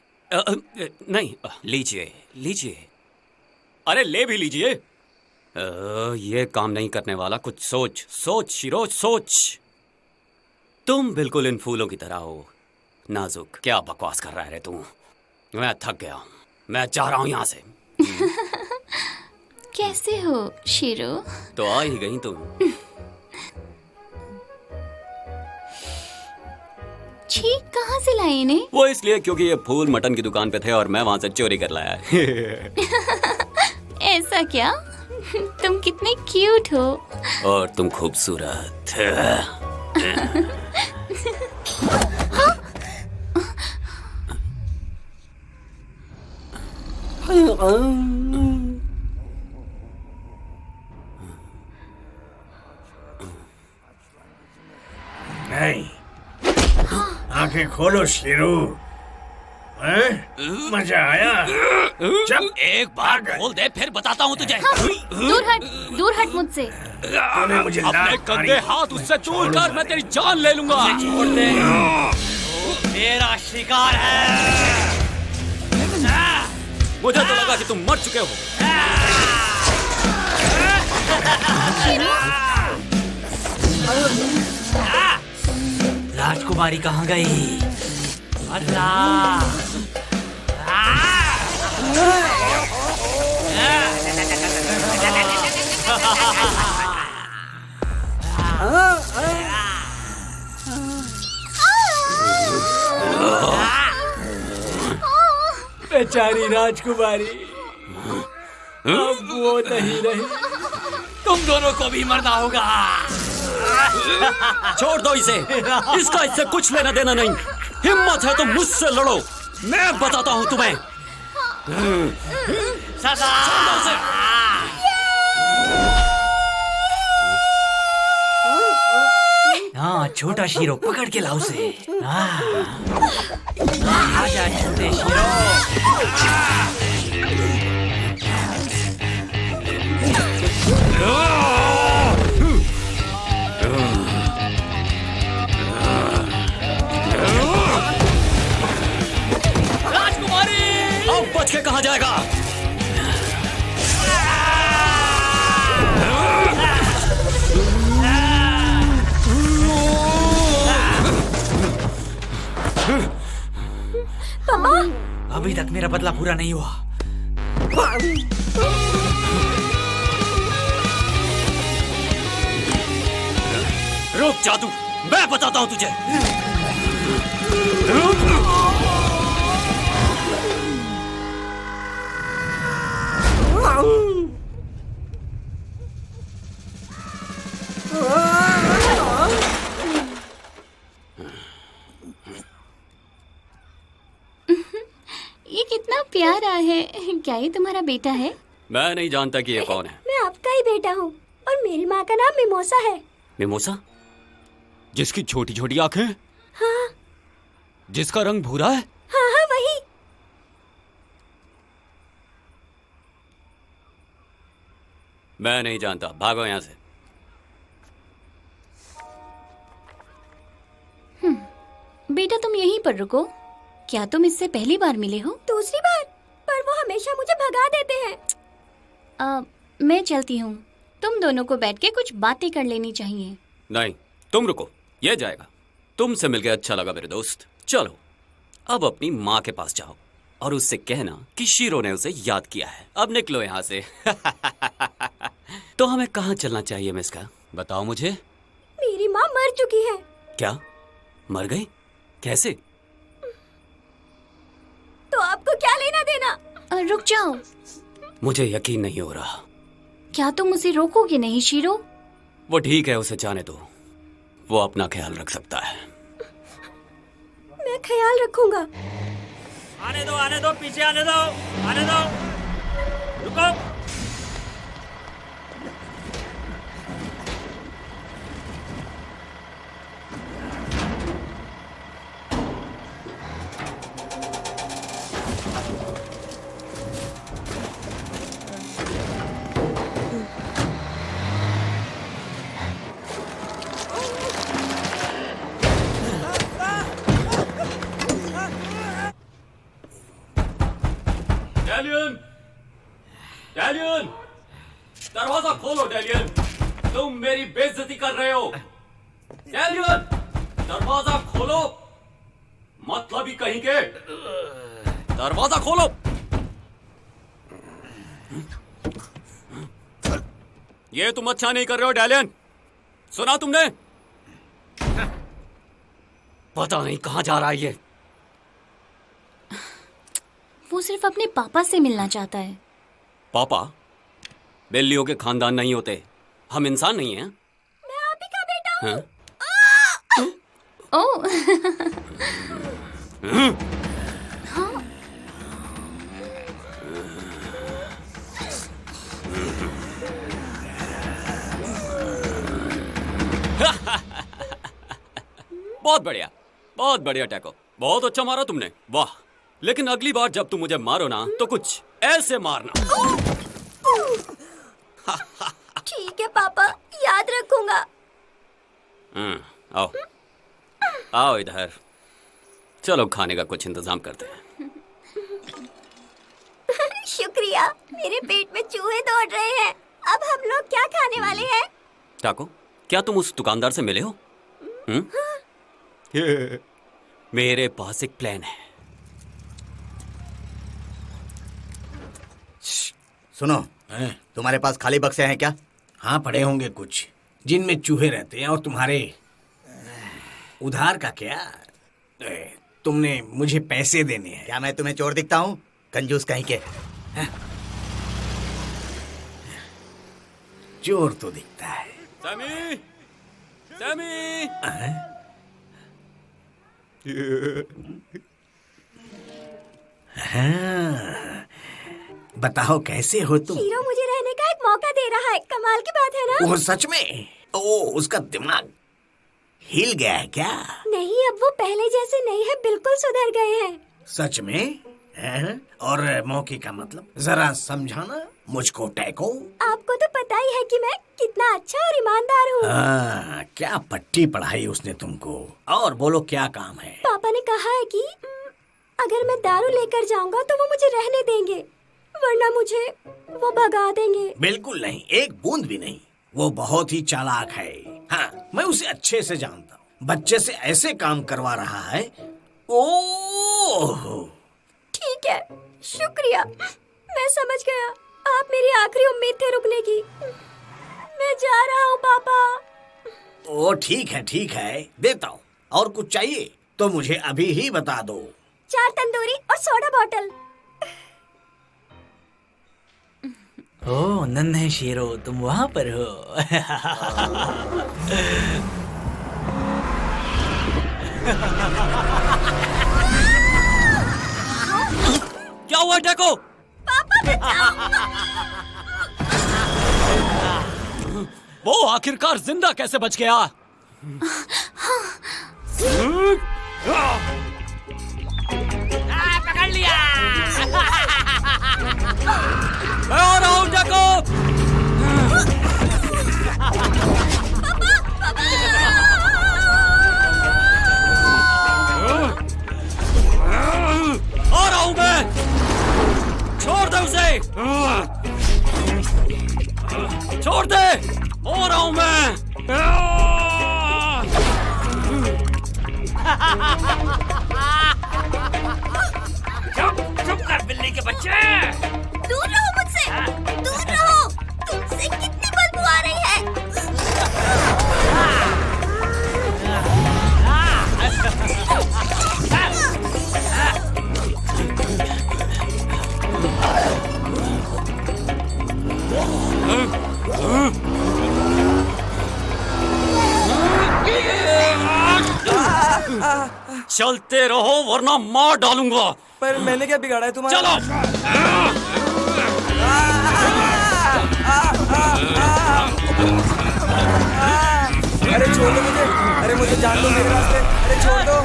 S2: नहीं, लीजिए लीजिए। अरे ले भी लीजिए। ये काम नहीं करने वाला। कुछ सोच सोच शीरो, सोच। तुम बिल्कुल इन फूलों की तरह हो, नाजुक। क्या बकवास कर रहा है रे तू? मैं थक गया हूँ, मैं जा रहा हूँ यहाँ से।
S8: कैसे हो शीरो?
S2: तो आ ही गई तुम।
S8: छी, कहाँ से लाए इन्हें?
S2: वो इसलिए क्योंकि ये फूल मटन की दुकान पे थे और मैं वहां से चोरी कर लाया।
S8: ऐसा क्या? तुम कितने क्यूट हो।
S2: और तुम खूबसूरत।
S9: नहीं, आंखें खोलो शीरू। मजा आया?
S2: जब एक बार बोल दे फिर बताता हूँ तुझे।
S8: दूर हट मुझसे।
S9: तूने मुझे
S2: अपने कंधे हाथ उससे दूर कर, मैं तेरी जान ले लूंगा।
S1: छोड़ दे, मेरा शिकार है।
S2: मुझे तो लगा कि तुम मर चुके हो।
S1: राजकुमारी कहाँ गई? अल्लाह! बेचारी राजकुमारी, अब वो नहीं रही। तुम दोनों को भी मरना होगा।
S2: छोड़ दो इसे, इसका इससे कुछ लेना देना नहीं। हिम्मत है तो मुझसे लड़ो, मैं बताता हूँ तुम्हें।
S1: सदा!
S2: छोड़ दो उसे।
S1: हाँ, छोटा शीरो, पकड़ के लाओ उसे। आजा छोटे शीरो।
S2: राजकुमारी, अब बच के कहाँ जाएगा?
S5: पापा।
S1: अभी तक मेरा बदला पूरा नहीं हुआ।
S2: रुक जादू, मैं बताता हूँ तुझे।
S8: ये कितना प्यारा है। क्या ये तुम्हारा बेटा है?
S2: मैं नहीं जानता कि ये कौन है।
S5: मैं आपका ही बेटा हूँ और मेरी माँ का नाम मिमोसा है।
S2: मिमोसा? जिसकी छोटी छोटी आंखें?
S5: हाँ
S2: जिसका रंग भूरा है?
S5: हाँ हाँ वही।
S2: मैं नहीं जानता, भागो यहाँ से।
S8: बेटा तुम यहीं पर रुको। क्या तुम इससे पहली बार मिले हो?
S5: दूसरी बार, पर वो हमेशा मुझे भगा देते हैं।
S8: मैं चलती हूँ। तुम दोनों को बैठ के कुछ बातें कर लेनी चाहिए।
S2: नहीं, तुम रुको, ये जाएगा। तुमसे मिलकर अच्छा लगा मेरे दोस्त। चलो अब अपनी माँ के पास जाओ और उससे कहना कि शीरो ने उसे याद किया है। अब निकलो यहाँ से। तो हमें कहाँ चलना चाहिए मिस्का? बताओ मुझे।
S5: मेरी माँ मर चुकी है।
S2: क्या? मर गई? कैसे?
S5: तो आपको क्या लेना देना?
S8: रुक जाओ।
S2: मुझे यकीन नहीं हो रहा।
S8: क्या तुम उसे रोकोगे नहीं शीरो?
S2: वो ठीक है, उसे जाने दो। वो अपना ख्याल रख सकता है।
S5: मैं ख्याल रखूंगा।
S1: आने दो, पीछे आने दो, आने दो। रुको।
S2: डेलियन! डेलियन! दरवाजा खोलो डेलियन! तुम मेरी बेइज्जती कर रहे हो। डेलियन! दरवाजा खोलो। मतलब ही कहीं के। दरवाजा खोलो। ये तुम अच्छा नहीं कर रहे हो डेलियन। सुना तुमने? पता नहीं कहां जा रहा है ये।
S8: वो सिर्फ अपने पापा से मिलना चाहता है।
S2: पापा? बिल्लियों के खानदान नहीं होते। हम इंसान नहीं हैं।
S5: मैं आप ही का बेटा हूँ।
S8: ओह।
S2: बहुत बढ़िया टैको। बहुत अच्छा मारा तुमने, वाह। लेकिन अगली बार जब तुम मुझे मारो ना तो कुछ ऐसे मारना।
S5: ठीक है पापा, याद रखूंगा।
S2: आओ आओ इधर। चलो खाने का कुछ इंतजाम करते हैं।
S5: शुक्रिया। मेरे पेट में चूहे दौड़ रहे हैं। अब हम लोग क्या खाने वाले हैं?
S2: टाको, क्या तुम उस दुकानदार से मिले हो? मेरे पास एक प्लान है।
S1: सुनो, तुम्हारे पास खाली बक्से हैं क्या?
S9: हाँ पड़े होंगे कुछ, जिनमें चूहे रहते हैं। और तुम्हारे उधार का क्या? तुमने मुझे पैसे देने हैं।
S1: क्या मैं तुम्हें चोर दिखता हूँ? कंजूस कहीं के।
S9: चोर तो दिखता है।
S2: Sammy, Sammy.
S9: हाँ, बताओ कैसे हो तुम?
S5: हीरो मुझे रहने का एक मौका दे रहा है। कमाल की बात है ना?
S9: वो सच में? ओ, उसका दिमाग हिल गया है क्या?
S5: नहीं, अब वो पहले जैसे नहीं है, बिल्कुल सुधर गए हैं।
S9: सच में? हैं? और मौके का मतलब जरा समझाना मुझको टैको।
S5: आपको तो पता ही है कि मैं कितना अच्छा और ईमानदार हूँ।
S9: क्या पट्टी पढ़ाई उसने तुमको। और बोलो क्या काम है?
S5: पापा ने कहा है कि अगर मैं दारू लेकर जाऊंगा तो वो मुझे रहने देंगे, वरना मुझे वो भगा देंगे।
S9: बिल्कुल नहीं, एक बूंद भी नहीं। वो बहुत ही चालाक है। हाँ, मैं उसे अच्छे से जानता हूँ। बच्चे से ऐसे काम करवा रहा है। ओह,
S5: है, शुक्रिया। मैं समझ गया, आप मेरी आखिरी उम्मीद थे रुकने की। मैं जा रहा हूँ पापा।
S9: ओ ठीक है, देता हूँ। और कुछ चाहिए तो मुझे अभी ही बता दो।
S5: 4 तंदूरी और सोडा बॉटल।
S10: ओ नन्हे शेरो, तुम वहाँ पर हो।
S2: क्या हुआ टैको?
S5: पापा बचाओ।
S2: वो आखिरकार जिंदा कैसे बच गया?
S3: पकड़ लिया।
S2: मैं आ रहा हूँ टैको। आ रहा हूँ मैं। छोड़ दे उसे। छोड़ दे। आ रहा हूँ मैं।
S3: चुप कर बिल्ली के बच्चे।
S5: दूर रहो मुझसे, दूर रहो। तुमसे कितनी बदबू आ रही है।
S2: चलते रहो वरना मार डालूंगा।
S11: पर मैंने क्या बिगाड़ा है तुम्हारा?
S2: चलो।
S11: अरे छोड़ दो मुझे, अरे मुझे जान दो मेरे रास्ते, अरे छोड़ दो।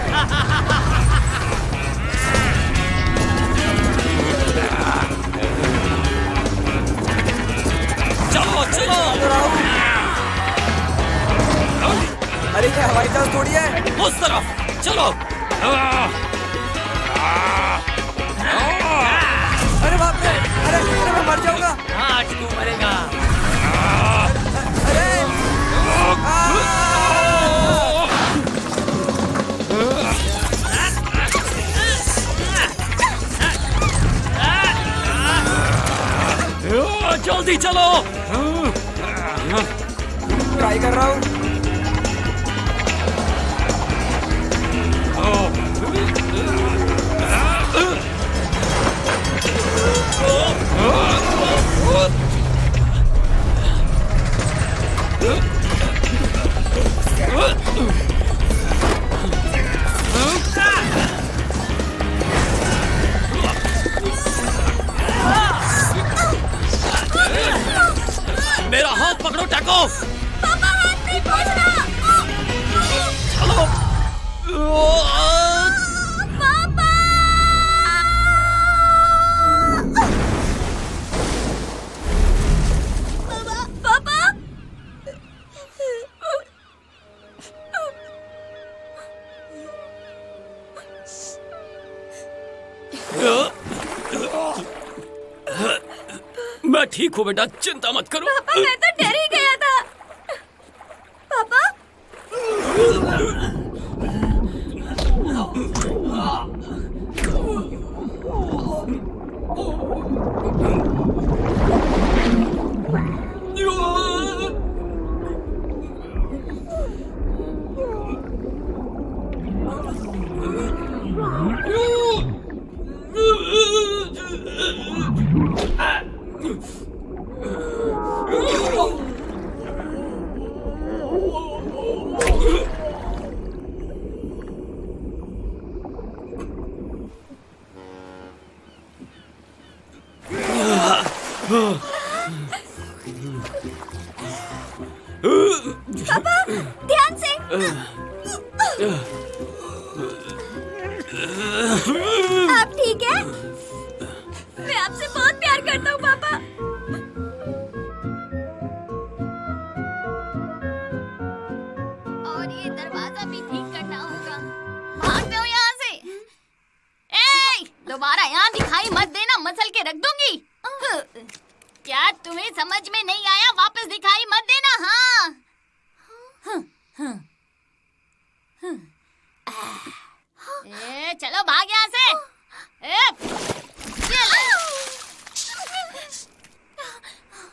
S2: चलो चलो।
S11: अरे क्या हवाई जहाज थोड़ी है?
S2: उस तरफ चलो।
S11: अरे बाप रे, अरे मैं मर जाऊंगा।
S10: आज तू मरेगा।
S11: अरे
S2: जल्दी चलो।
S11: ट्राई कर रहा हूँ।
S2: मेरा हाथ पकड़ो टैको।
S5: पापा हाथ नहीं पहुँचना।
S2: चलो।
S5: पापा। पापा।
S2: मैं ठीक हूँ बेटा, चिंता मत करो।
S5: पापा मैं तो डर ही गया था। पापा। पापा ध्यान से। आप ठीक है? मैं आपसे बहुत प्यार करता हूँ पापा।
S8: और ये दरवाजा भी ठीक करना होगा। भाग दो यहाँ से। ए, दोबारा यहाँ दिखाई मत देना, मसल के रख दूंगी। क्या तुम्हें समझ में नहीं आया? वापस दिखाई मत देना। हाँ। चलो भाग यहाँ से।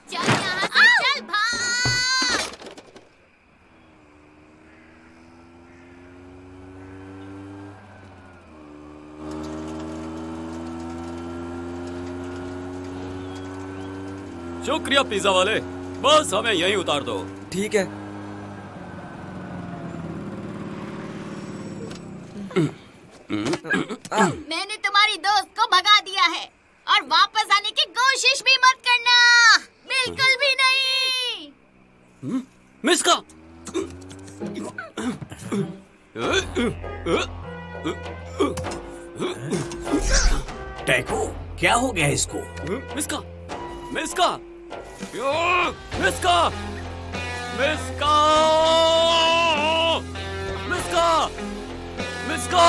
S8: चल यहाँ से, चल भाग।
S2: शुक्रिया पिज्जा वाले, बस हमें यहीं उतार दो।
S11: ठीक है।
S8: मैंने तुम्हारी दोस्त को भगा दिया है और वापस आने की कोशिश भी मत करना, बिल्कुल भी नहीं।
S2: मिस्का,
S9: टैको, क्या हो गया इसको?
S2: मिस्का, मिस्का, मिस्का, मिस्का, मिस्का, मिस्का,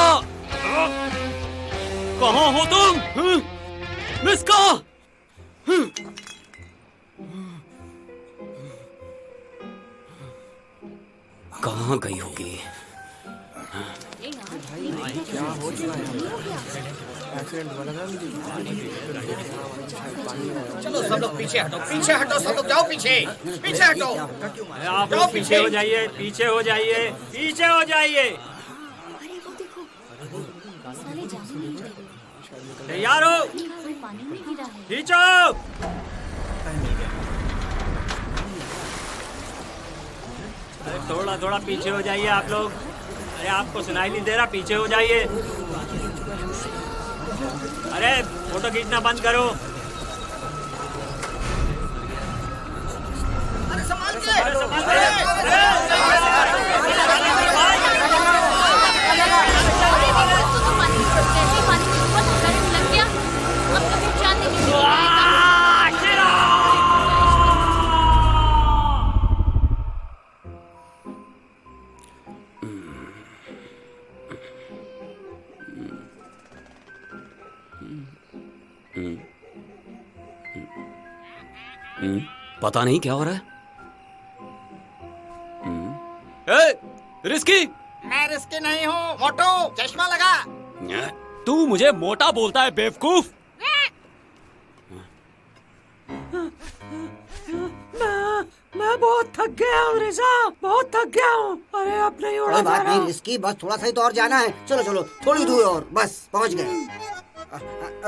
S2: कहाँ हो तुम? मिस्का, कहाँ गई होगी?
S11: क्या हो चुका है? एक्सीडेंट हुआ लगा मुझे।
S1: चलो सब लोग पीछे हटो, पीछे हटो, सब लोग जाओ पीछे, पीछे हटो।
S12: आप लोग पीछे हो जाइए, पीछे हो जाइए, पीछे हो जाइए।
S8: अरे वो देखो, साले जाने नहीं दे।
S12: तैयार हो?
S8: कोई पानी में गिरा है।
S12: खींचो। अरे थोड़ा थोड़ा पीछे हो जाइए आप लोग। अरे आपको सुनाई नहीं दे रहा? पीछे हो जाइए। अरे फोटो खींचना बंद करो।
S1: अरे संभाल के।
S2: पता नहीं क्या हो रहा है। ए, रिस्की।
S1: मैं रिस्की नहीं हूँ, मोटू, चश्मा लगा।
S2: तू मुझे मोटा बोलता है बेवकूफ।
S6: मैं बहुत थक गया हूँ रिजा, बहुत थक गया हूँ। अरे अब नहीं उड़ा जा रहा।
S4: नहीं रिस्की, बस थोड़ा सा ही तो और जाना है। चलो चलो, थोड़ी दूर और, बस पहुँच गए।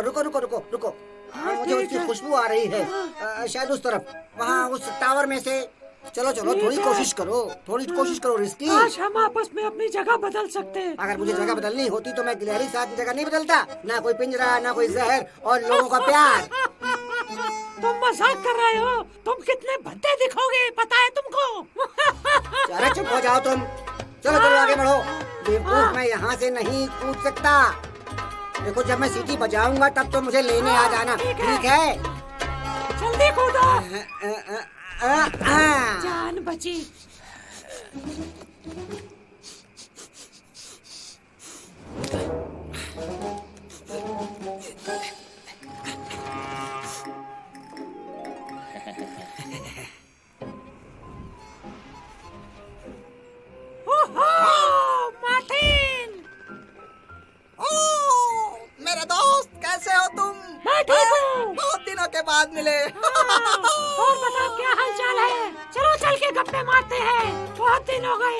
S4: रुको रुको रुको रुको, मुझे उसकी खुशबू आ रही है, शायद उस तरफ, वहाँ उस टावर में से। चलो चलो, थोड़ी कोशिश करो, थोड़ी कोशिश करो रिस्की।
S6: आज हम आपस में अपनी जगह बदल सकते हैं।
S4: अगर मुझे जगह बदलनी होती तो मैं गिलहरी साथ जगह नहीं बदलता। ना कोई पिंजरा, ना कोई जहर, और लोगों का प्यार।
S6: तुम मजाक कर रहे हो? तुम कितने भद्दे दिखोगे, पता है तुमको?
S4: अरे चुप हो जाओ तुम। चलो चलो आगे बढ़ो। बेवकूफ, मैं यहाँ से नहीं कूद सकता। देखो, जब मैं सीटी बजाऊंगा तब तो मुझे लेने आ जाना, ठीक है?
S6: जल्दी कूदो। जान बची। मार्टिन!
S1: मेरे दोस्त, कैसे हो तुम?
S6: मैं ठीक हूँ।
S1: बहुत दिनों के बाद मिले।
S6: और बताओ क्या हाल चाल है? चलो चल के गप्पे मारते हैं, बहुत दिन हो गए।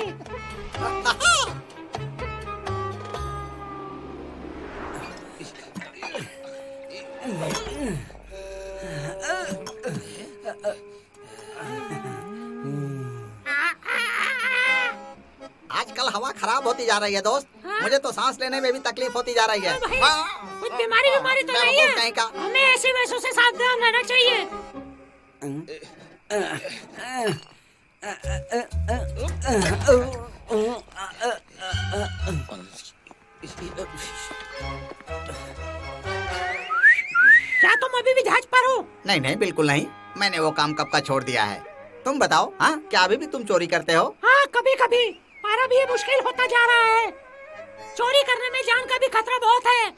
S1: आजकल हवा खराब होती जा रही है दोस्त। मुझे तो सांस लेने में भी तकलीफ होती जा रही है।
S6: कुछ बीमारी तो नहीं है।
S1: कहीं का।
S6: हमें ऐसी वैसों से सावधान रहना चाहिए। क्या तुम अभी भी जहाज पर हो?
S1: नहीं नहीं, बिल्कुल नहीं। मैंने वो काम कब का छोड़ दिया है। तुम बताओ, हाँ, क्या अभी भी तुम चोरी करते हो?
S6: हाँ, कभी कभी। पर अभी ये मुश्किल होता जा रहा है। चोरी करने में जान का भी खतरा बहुत है।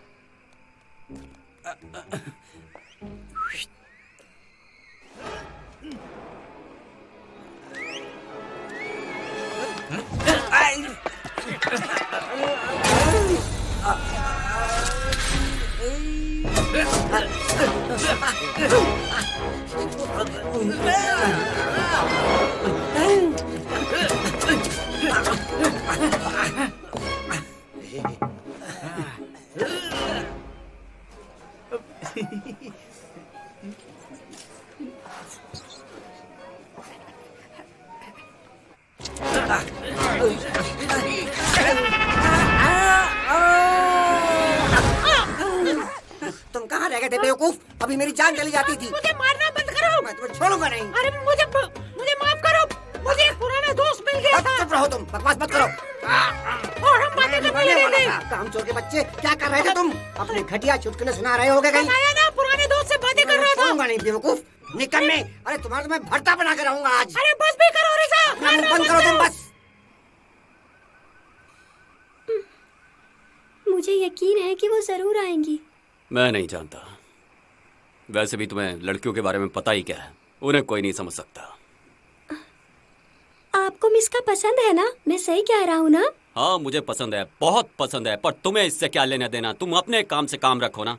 S4: तुम कहाँ रह गए थे बेवकूफ? अभी मेरी जान चली जाती थी।
S6: मुझे मारना बंद करो।
S4: मैं तुम्हें छोड़ूंगा नहीं।
S6: अरे मुझे माफ करो। मुझे एक पुराना दोस्त मिल गया था।
S4: चुप रहो तुम, बकवास मत करो।
S6: और हम बातें करने लगे थे।
S4: कामचोर के बच्चे, क्या कर रहे थे तुम? अपने घटिया चुटकुले सुना रहे होगे कहीं?
S6: बताया ना, पुराने दोस्त से बातें कर रहा था।
S4: छोड़ूंगा नहीं बेवकूफ, निकम्मे। अरे तुम्हारा तो मैं भरता बना के रहूंगा आज।
S6: अरे बस भी करो रिजा।
S4: बंद करो तुम बस।
S5: मुझे यकीन है कि वो जरूर आएंगी।
S2: मैं नहीं जानता। वैसे भी तुम्हें लड़कियों के बारे में पता ही क्या है, उन्हें कोई नहीं समझ सकता।
S5: आपको मिस्का पसंद है ना? मैं सही कह रहा हूँ ना?
S2: हाँ मुझे पसंद है, बहुत पसंद है, पर तुम्हें इससे क्या लेना देना? तुम अपने काम से काम रखो ना।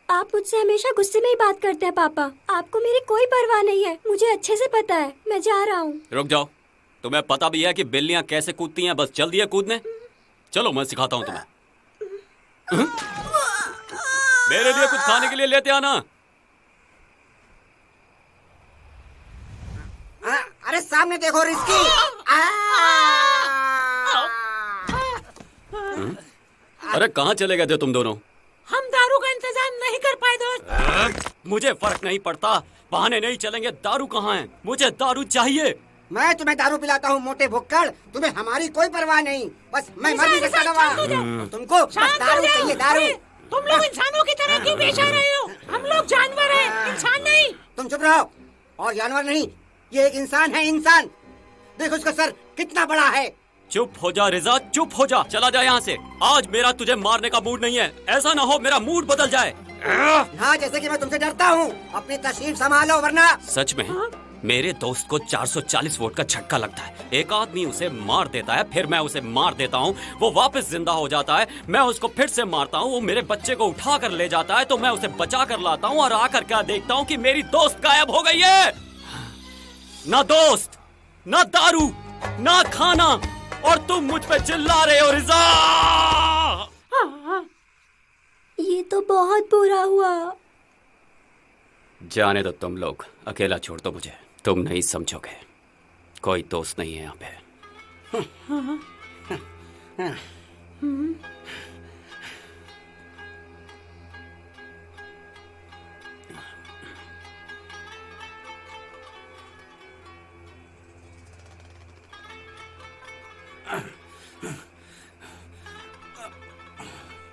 S5: आप मुझसे हमेशा गुस्से में ही बात करते हैं पापा। आपको मेरी कोई परवाह नहीं है, मुझे अच्छे से पता है। मैं जा रहा हूँ।
S2: रुक जाओ, तुम्हें पता भी है कि बिल्लियाँ कैसे कूदती हैं? बस जल्दी है कूदने। चलो मैं सिखाता हूँ तुम्हें। मेरे लिए कुछ खाने के लिए लेते आना।
S4: अरे सामने देखो रिस्की।
S2: अरे कहाँ चले गए थे तुम दोनों?
S6: हम दारू का इंतजाम नहीं कर पाए दोस्त।
S2: मुझे फर्क नहीं पड़ता, बहाने नहीं चलेंगे। दारू कहाँ है? मुझे दारू चाहिए।
S4: मैं तुम्हें दारू पिलाता हूँ मोटे भुक्कड़, तुम्हें हमारी कोई परवाह नहीं। बस मैं मर नहीं सकता दवा। तुमको बस दारू चाहिए, दारू।
S6: तुम लोग इंसानों की तरह क्यों पेश आ रहे हो? हम लोग जानवर हैं, इंसान नहीं।
S4: तुम चुप रहो। और जानवर नहीं, ये एक इंसान है, इंसान। देखो उसका सर कितना बड़ा है।
S2: चुप हो जा रिजा, चुप हो जा। चला जा यहाँ से। आज मेरा तुझे मारने का मूड नहीं है। ऐसा ना हो मेरा मूड बदल जाए।
S4: हाँ, जैसे कि मैं तुमसे डरता हूँ। अपनी तशरीफ संभालो वरना।
S2: सच में मेरे दोस्त को 440 वोट का झटका लगता है। एक आदमी उसे मार देता है, फिर मैं उसे मार देता हूँ, वो वापस जिंदा हो जाता है। मैं उसको फिर से मारता हूँ, वो मेरे बच्चे को उठा कर ले जाता है, तो मैं उसे बचा कर लाता हूँ और आकर क्या देखता हूँ कि मेरी दोस्त गायब हो गई है। ना दोस्त, ना दारू, ना खाना, और तुम मुझ पे चिल्ला रहे हो रिजा।
S5: ये तो बहुत बुरा हुआ।
S2: जाने दो तुम लोग, अकेला छोड़ दो मुझे। तुम नहीं समझोगे, कोई दोस्त नहीं है यहाँ पे।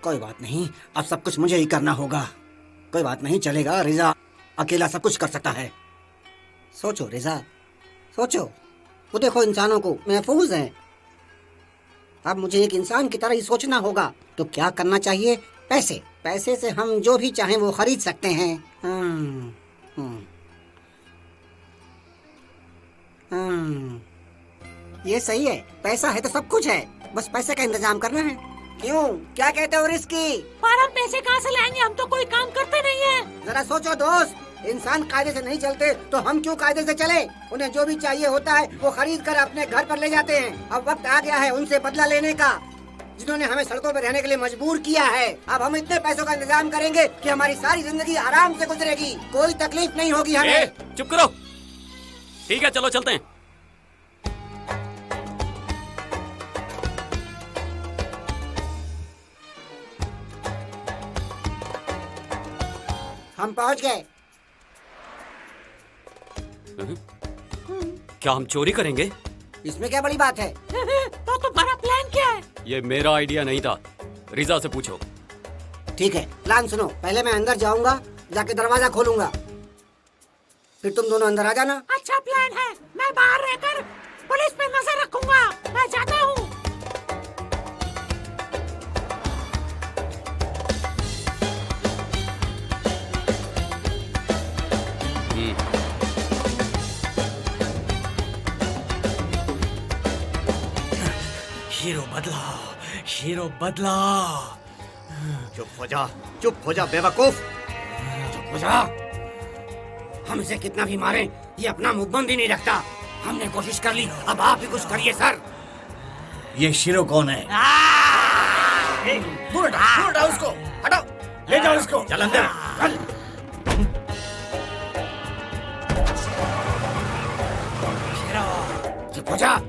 S4: कोई बात नहीं, अब सब कुछ मुझे ही करना होगा। कोई बात नहीं, चलेगा। रिजा अकेला सब कुछ कर सकता है। सोचो रिजा, सोचो। वो देखो इंसानों को महफूज हैं। अब मुझे एक इंसान की तरह ही सोचना होगा। तो क्या करना चाहिए? पैसे। पैसे से हम जो भी चाहें वो खरीद सकते हैं। ये सही है। पैसा है तो सब कुछ है, बस पैसे का इंतजाम करना है। क्यों, क्या कहते हो रिस्की?
S6: पर हम पैसे कहाँ से लाएंगे? हम तो कोई काम करते नहीं है।
S4: जरा सोचो दोस्त, इंसान कायदे से नहीं चलते तो हम क्यों कायदे से चले? उन्हें जो भी चाहिए होता है वो खरीद कर अपने घर पर ले जाते हैं। अब वक्त आ गया है उनसे बदला लेने का, जिन्होंने हमें सड़कों पर रहने के लिए मजबूर किया है। अब हम इतने पैसों का इंतजाम करेंगे कि हमारी सारी जिंदगी आराम से गुजरेगी, कोई तकलीफ नहीं होगी हमें।
S2: चुप करो। ठीक है, चलो चलते हैं।
S4: हम पहुंच गए।
S2: क्या हम चोरी करेंगे?
S4: इसमें क्या बड़ी बात है?
S6: तो तुम्हारा प्लान क्या है?
S2: ये मेरा आइडिया नहीं था, रिजा से पूछो।
S4: ठीक है, प्लान सुनो। पहले मैं अंदर जाऊंगा, जाके दरवाजा खोलूंगा, फिर तुम दोनों अंदर आ जाना।
S6: अच्छा प्लान है। मैं बाहर रहकर पुलिस पे नजर रखूंगा। मैं जाता हूँ।
S1: हीरो बदला, हीरो बदला। चुप हो जा, चुप हो जा बेवकूफ, चुप हो जा। हम इसे कितना भी मारें, ये अपना मुंह बंद ही नहीं रखता। हमने कोशिश कर ली, अब आप ही कुछ करिए सर।
S9: ये शीरो कौन है? दूर हटाओ उसको, हटाओ, ले जाओ इसको।
S1: चल अंदर, चल। चुप हो जा।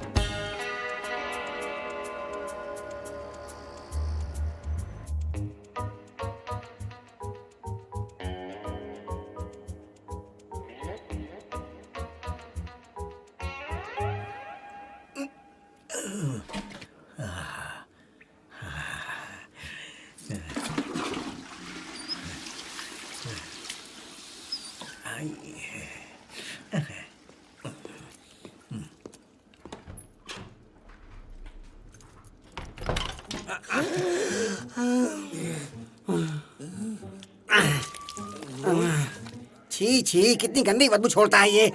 S4: छी छी, कितनी गंदी बदबू छोड़ता है ये।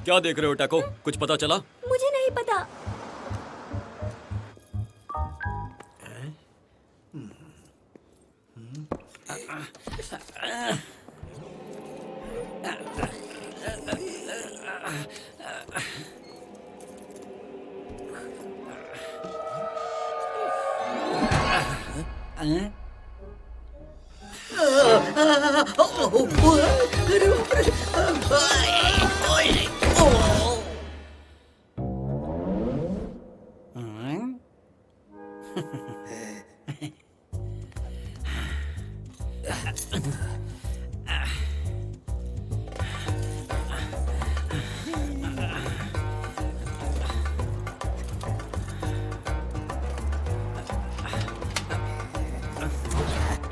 S2: क्या देख रहे हो टैको? कुछ पता चला?
S5: मुझे नहीं पता।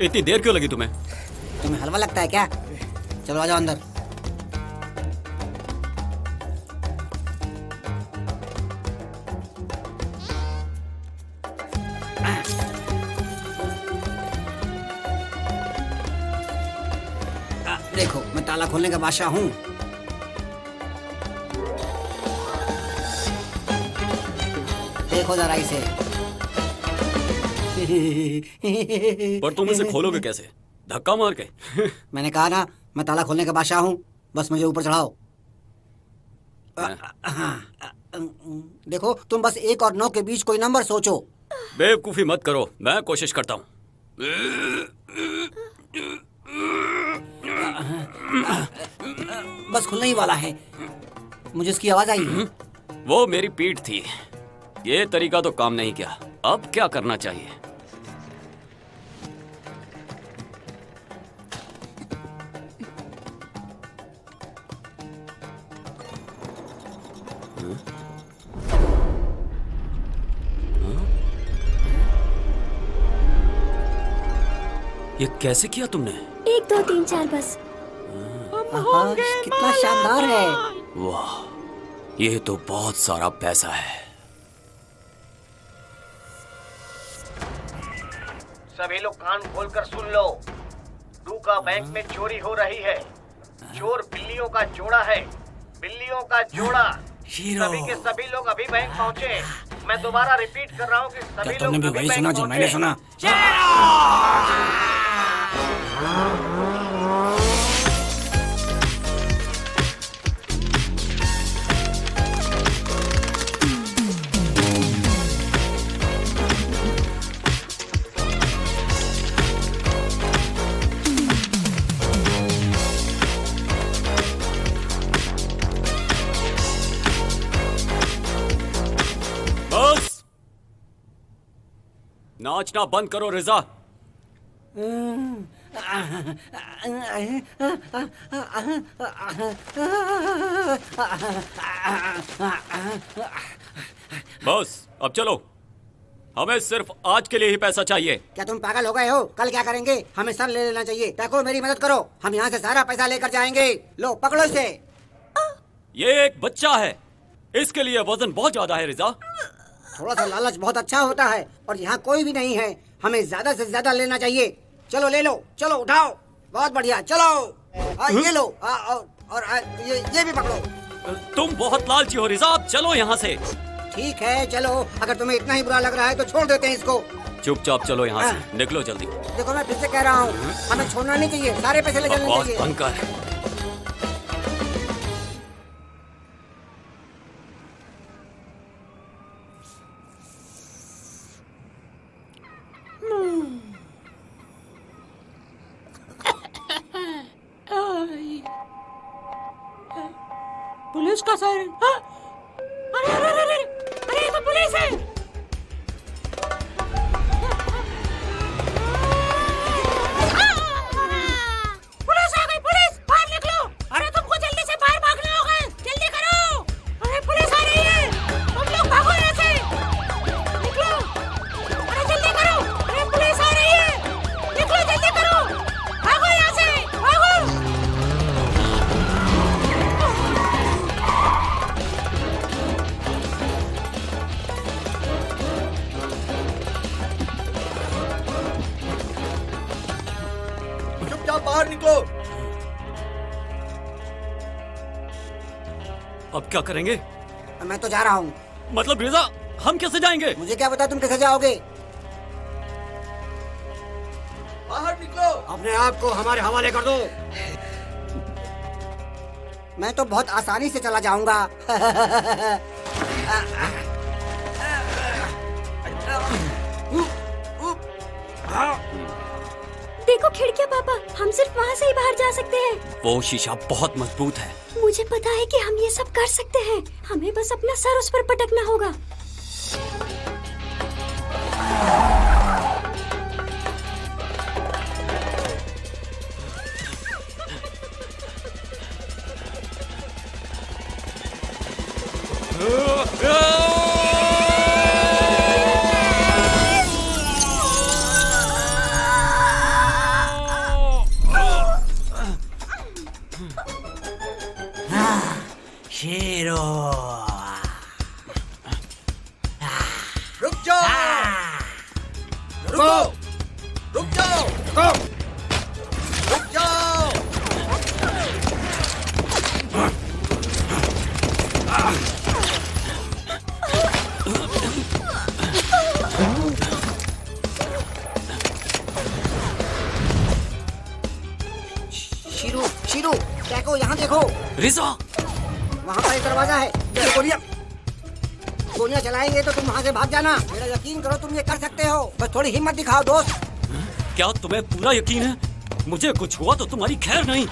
S2: इतनी देर क्यों लगी तुम्हें?
S4: तुम्हें हलवा लगता है क्या? चलो आ जाओ अंदर। देखो, मैं ताला खोलने का बादशाह हूँ। देखो जरा इसे।
S2: पर तुम इसे खोलोगे कैसे? धक्का मार के?
S4: मैंने कहा ना, मैं ताला खोलने का बादशाह हूँ, बस मुझे ऊपर चढ़ाओ। देखो, तुम बस 1 और 9 के बीच कोई नंबर सोचो।
S2: बेवकूफी मत करो, मैं कोशिश करता हूँ।
S4: बस खुलने ही वाला है। मुझे इसकी आवाज आई।
S2: वो मेरी पीठ थी। ये तरीका तो काम नहीं किया। अब क्या करना चाहिए? ये कैसे किया तुमने?
S5: 1 2 3 4 बस।
S4: कितना शानदार है।
S2: वाह, ये तो बहुत सारा पैसा है।
S13: सभी लोग कान खोलकर सुन लो। डूका बैंक में चोरी हो रही है। चोर बिल्लियों का जोड़ा है। बिल्लियों का जोड़ा। सभी के सभी लोग अभी बैंक पहुंचे। मैं दोबारा रिपीट कर रहा हूँ कि सभी लोग
S9: तुमने भी वही सुना जो मैंने सुना?
S2: नाचना बंद करो रिजा। बस अब चलो, हमें सिर्फ आज के लिए ही पैसा चाहिए।
S4: क्या तुम पागल हो गए हो? कल क्या करेंगे? हमें सर ले लेना चाहिए। टैको, मेरी मदद करो, हम यहाँ से सारा पैसा लेकर जाएंगे। लो पकड़ो इसे।
S2: ये एक बच्चा है, इसके लिए वजन बहुत ज्यादा है रिजा।
S4: थोड़ा सा लालच बहुत अच्छा होता है, और यहाँ कोई भी नहीं है। हमें ज्यादा से ज्यादा लेना चाहिए। चलो ले लो, चलो उठाओ। बहुत बढ़िया, चलो ये लो। और ये भी पकड़ो।
S2: तुम बहुत लालची हो रिजा, अब चलो यहाँ से।
S4: ठीक है चलो, अगर तुम्हें इतना ही बुरा लग रहा है तो छोड़ देते हैं इसको।
S2: चुपचाप चलो यहाँ से, निकलो जल्दी।
S4: देखो मैं फिर से कह रहा हूँ, हमें छोड़ना नहीं चाहिए, सारे पैसे ले जाने चाहिए।
S2: बंद कर।
S6: पुलिस का सायरन। अरे अरे अरे अरे अरे ये तो पुलिस है। पुलिस आ गई, पुलिस बाहर निकलो। अरे तुमको जल्दी से बाहर भागना होगा, जल्दी करो। अरे पुलिस आ रही है, तुम लोग भागो यहाँ से, निकलो। अरे जल्दी करो, अरे पुलिस आ रही है, निकलो जल्दी करो, भागो यहाँ से, भागो।
S11: बाहर निकलो।
S2: अब क्या करेंगे?
S4: मैं तो जा रहा हूँ।
S2: मतलब रिजा, हम कैसे जाएंगे?
S4: मुझे क्या पता तुम कैसे जाओगे।
S11: बाहर निकलो।
S4: अपने आप को हमारे हवाले कर दो। मैं तो बहुत आसानी से चला जाऊंगा।
S5: देखो खिड़कियाँ पापा, हम सिर्फ वहाँ से ही बाहर जा सकते हैं।
S2: वो शीशा बहुत मजबूत है।
S5: मुझे पता है कि हम ये सब कर सकते हैं, हमें बस अपना सर उस पर पटकना होगा।
S10: शेरो,
S11: रुक जाओ, रुको, रुक जाओ, रुक जाओ।
S4: शीरू, शीरू, देखो यहाँ देखो।
S2: रिजा,
S4: वहाँ पर एक दरवाजा है, गोलियां चलाएंगे तो तुम वहाँ से भाग जाना। मेरा यकीन करो, तुम ये कर सकते हो, बस थोड़ी हिम्मत दिखाओ दोस्त।
S2: क्या तुम्हें पूरा यकीन है? मुझे कुछ हुआ तो तुम्हारी खैर नहीं।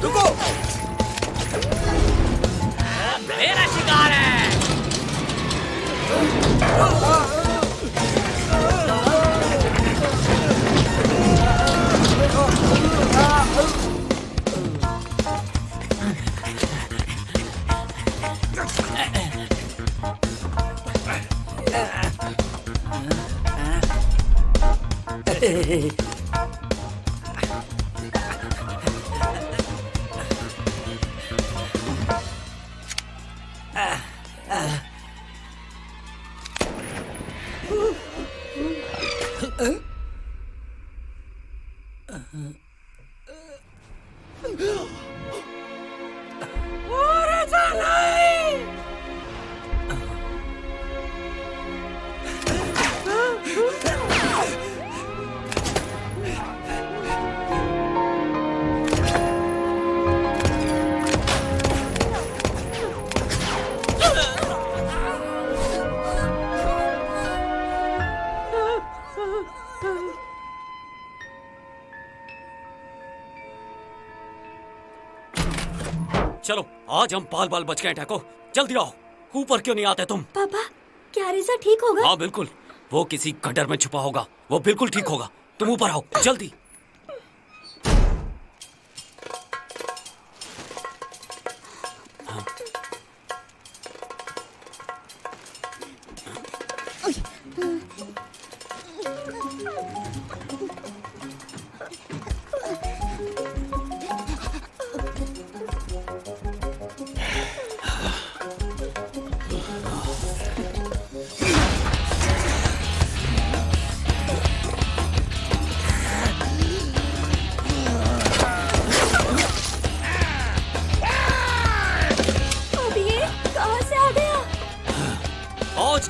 S11: रुको,
S6: मेरा शिकार है।
S2: चलो आज हम बाल बाल बच गए टैको, जल्दी आओ। ऊपर क्यों नहीं आते तुम?
S5: पापा, क्या रिजा ठीक होगा?
S2: हाँ बिल्कुल, वो किसी गड्ढर में छुपा होगा, वो बिल्कुल ठीक होगा। तुम ऊपर आओ जल्दी।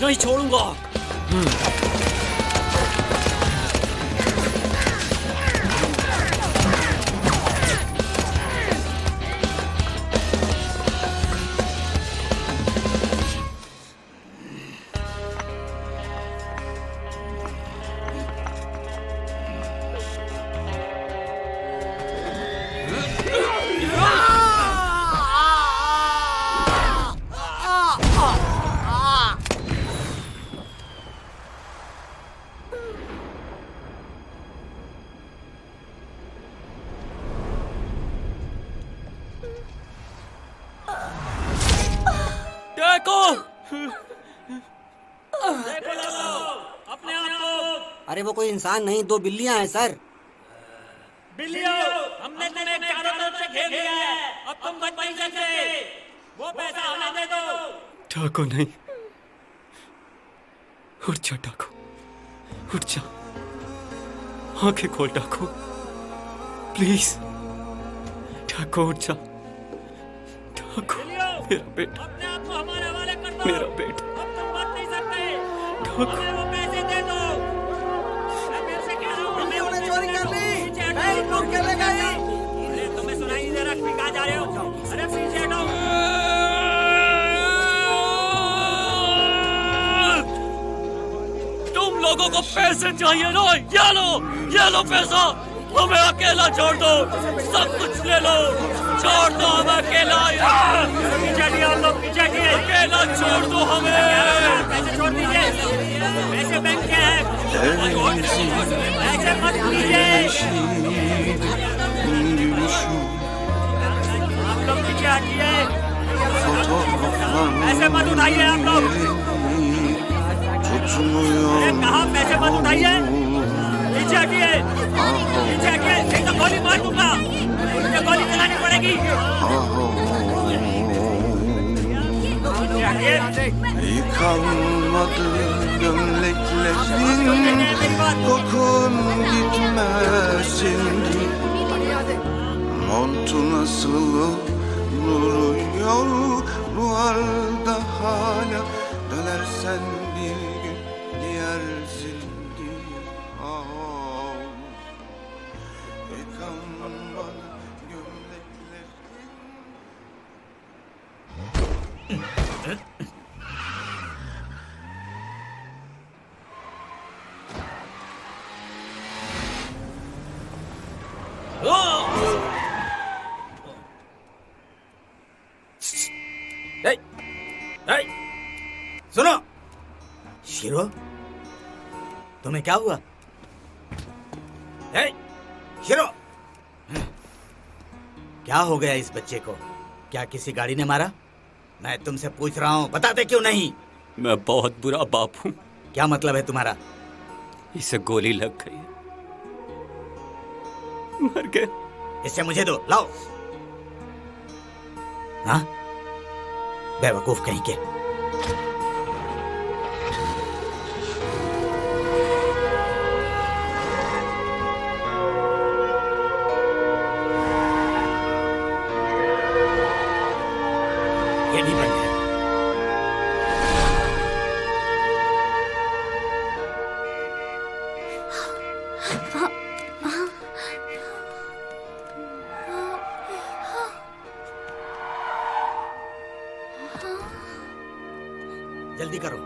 S12: नहीं छोड़ूंगा।
S4: अरे वो कोई इंसान नहीं, 2 बिल्लियां हैं सर।
S12: बिल्लियों, हमने तुम्हें चारों तरफ से घेर लिया है, अब तुम बच नहीं सकते। वो पैसा हमें दे दो।
S14: डाको नहीं, उठ जा डाको, उठ जा, आंखें खोल डाको, प्लीज डाको उठ जा। डाको मेरा बेटा,
S12: अपने आप को हमारे हवाले कर दो।
S14: मेरा बेटा,
S12: अब तुम बच नहीं सकते।
S14: डाको
S12: हमें वो पैसे दे दो। मैं फिर से कह रहा हूँ,
S4: बिल्लियों ने चोरी कर ली। बैंक लूट के ले गई।
S12: अरे तुम्हें सुनाई नहीं दे रहा, कहाँ जा रहे हो? अरे पीछे हटो।
S14: तुम लोगों को पैसे चाहिए ना? ये लो पैसा, हमें अकेला छोड़ दो, सब कुछ ले लो, छोड़ दो हमें अकेला।
S12: पीछे हटिए हम लोग, पीछे हटिए।
S14: अकेला छोड़ दो हमें।
S12: पैसे छोड़ दीजिए, पैसे बैंक के हैं, पैसे मत लीजिए। आप लोग पीछे हटिए, पैसे मत उठाइए आप लोग। अरे कहाँ पैसे मत उठाइए, पीछे हटिए, पीछे हटिए, नहीं तो गोली मार दूंगा, मुझे गोली चलानी पड़ेगी।
S15: Yıkanmadı gömleklerin, kokun gitmesin. Montun asılı duruyor duvarda hala. Dönersen bir gün giyersin diye. Yıkanmadı gömleklerin.
S1: सुनो शीरो, तुम्हें क्या हुआ? शीरो, क्या हो गया इस बच्चे को? क्या किसी गाड़ी ने मारा? मैं तुमसे पूछ रहा हूँ, बताते क्यों नहीं?
S2: मैं बहुत बुरा बाप हूँ।
S1: क्या मतलब है तुम्हारा?
S2: इसे गोली लग गई, मर गया।
S1: इसे मुझे दो, लाओ। हाँ, बेवकूफ कहीं के। ये भी बंद है। जल्दी करो।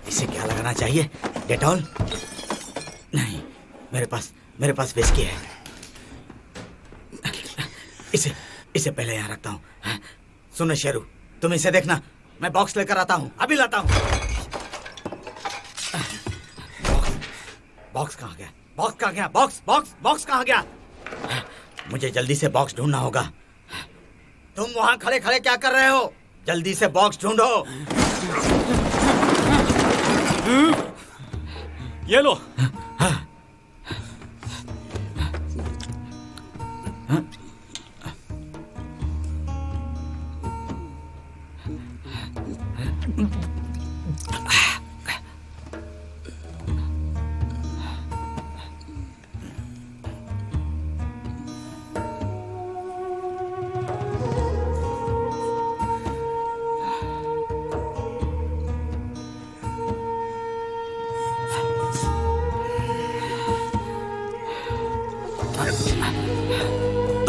S1: इसे क्या लगाना चाहिए? डेटॉल? नहीं, मेरे पास विस्की है। इसे पहले यहाँ रखता हूँ। सुनो शेरू, तुम इसे देखना, मैं बॉक्स लेकर आता हूँ, अभी लाता हूँ। बॉक्स कहाँ गया? बॉक्स कहाँ गया? बॉक्स कहाँ गया? मुझे जल्दी से बॉक्स ढूंढना होगा। तुम वहाँ खड़े खड़े क्या कर रहे हो? जल्दी से बॉक्स ढूंढो।
S14: ये लो।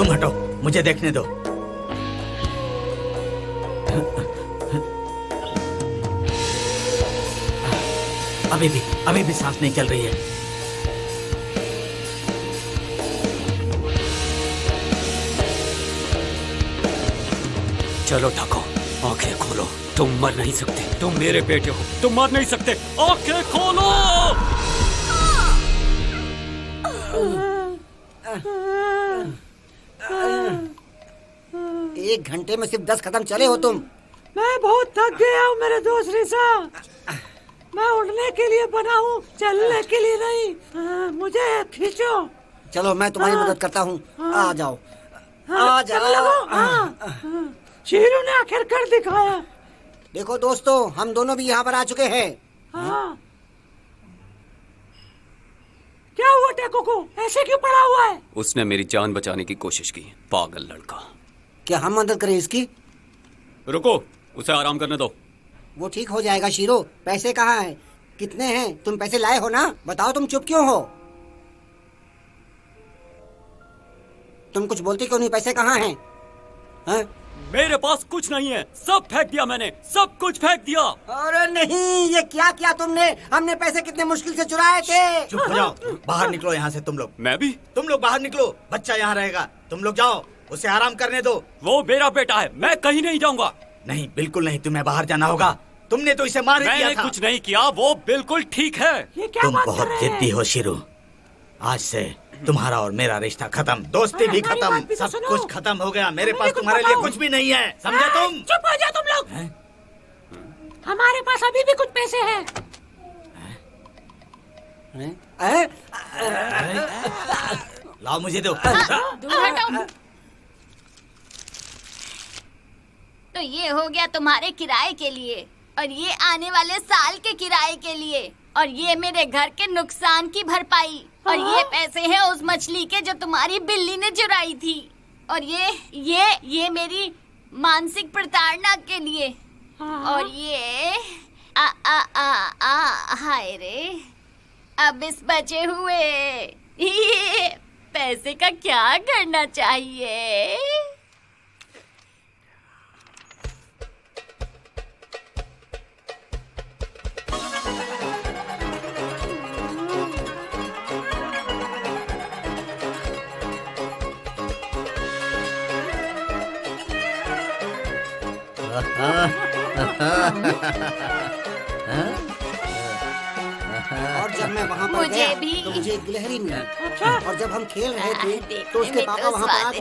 S1: तुम हटो, मुझे देखने दो। अभी भी सांस नहीं चल रही है।
S2: चलो ठाको, आंखें खोलो। तुम मर नहीं सकते, तुम मेरे बेटे हो, तुम मर नहीं सकते। आंखें खोलो।
S4: 1 घंटे में सिर्फ 10 कदम चले हो तुम।
S6: मैं बहुत थक गया हूँ मेरे दोस्त रिसा। मैं उड़ने के लिए बना हूँ, चलने के लिए नहीं। मुझे खींचो।
S4: चलो मैं तुम्हारी मदद करता हूँ। आ जाओ, आ जाओ।
S6: शेरू ने आखिर कर दिखाया।
S4: देखो दोस्तों, हम दोनों भी यहाँ पर आ चुके हैं।
S6: हाँ। क्या हुआ टेको को? ऐसे क्यों पड़ा हुआ है?
S2: उसने मेरी जान बचाने की कोशिश की, पागल लड़का।
S4: क्या हम मदद करें इसकी?
S2: रुको, उसे आराम करने दो।
S4: वो ठीक हो जाएगा शीरो। पैसे कहाँ हैं? कितने हैं? तुम पैसे लाए हो ना? बताओ, तुम चुप क्यों हो? तुम कुछ बोलते क्यों नहीं? पैसे कहाँ हैं? हाँ?
S2: मेरे पास कुछ नहीं है, सब फेंक दिया मैंने, सब कुछ फेंक दिया।
S4: अरे नहीं, ये क्या किया तुमने? हमने पैसे कितने मुश्किल से चुराए थे।
S1: चुप हो जाओ, बाहर निकलो यहाँ से तुम लोग।
S2: मैं भी?
S1: तुम लोग बाहर निकलो, बच्चा यहाँ रहेगा। तुम लोग जाओ, उसे आराम करने दो।
S2: वो मेरा बेटा है, मैं कहीं नहीं जाऊंगा।
S1: नहीं, बिल्कुल नहीं, तुम्हें बाहर जाना होगा। तुमने तो इसे मार ही दिया था।
S2: मैंने कुछ नहीं किया, वो बिल्कुल ठीक है।
S1: तुम बहुत जिद्दी हो शिरू। आज से तुम्हारा और मेरा रिश्ता खत्म, दोस्ती भी खत्म, सब कुछ खत्म हो गया। मेरे पास तुम्हारे लिए कुछ भी नहीं है, समझे तुम?
S6: चुप हो जाओ तुम लोग। हमारे पास अभी भी कुछ पैसे हैं।
S1: लाओ, मुझे दो।
S8: दूर हटो। तो ये हो गया तुम्हारे किराए के लिए, और ये आने वाले साल के किराए के लिए, और ये मेरे घर के नुकसान की भरपाई, और ये पैसे हैं उस मछली के जो तुम्हारी बिल्ली ने चुराई थी, और ये मेरी मानसिक प्रताड़ना के लिए, और ये हाय रे, अब इस बचे हुए ये पैसे का क्या करना चाहिए?
S4: और जब मैं वहाँ पर गया तो मुझे एक गिलहरी मिली। और जब हम खेल रहे थे तो उसके पापा वहाँ पर आ गए।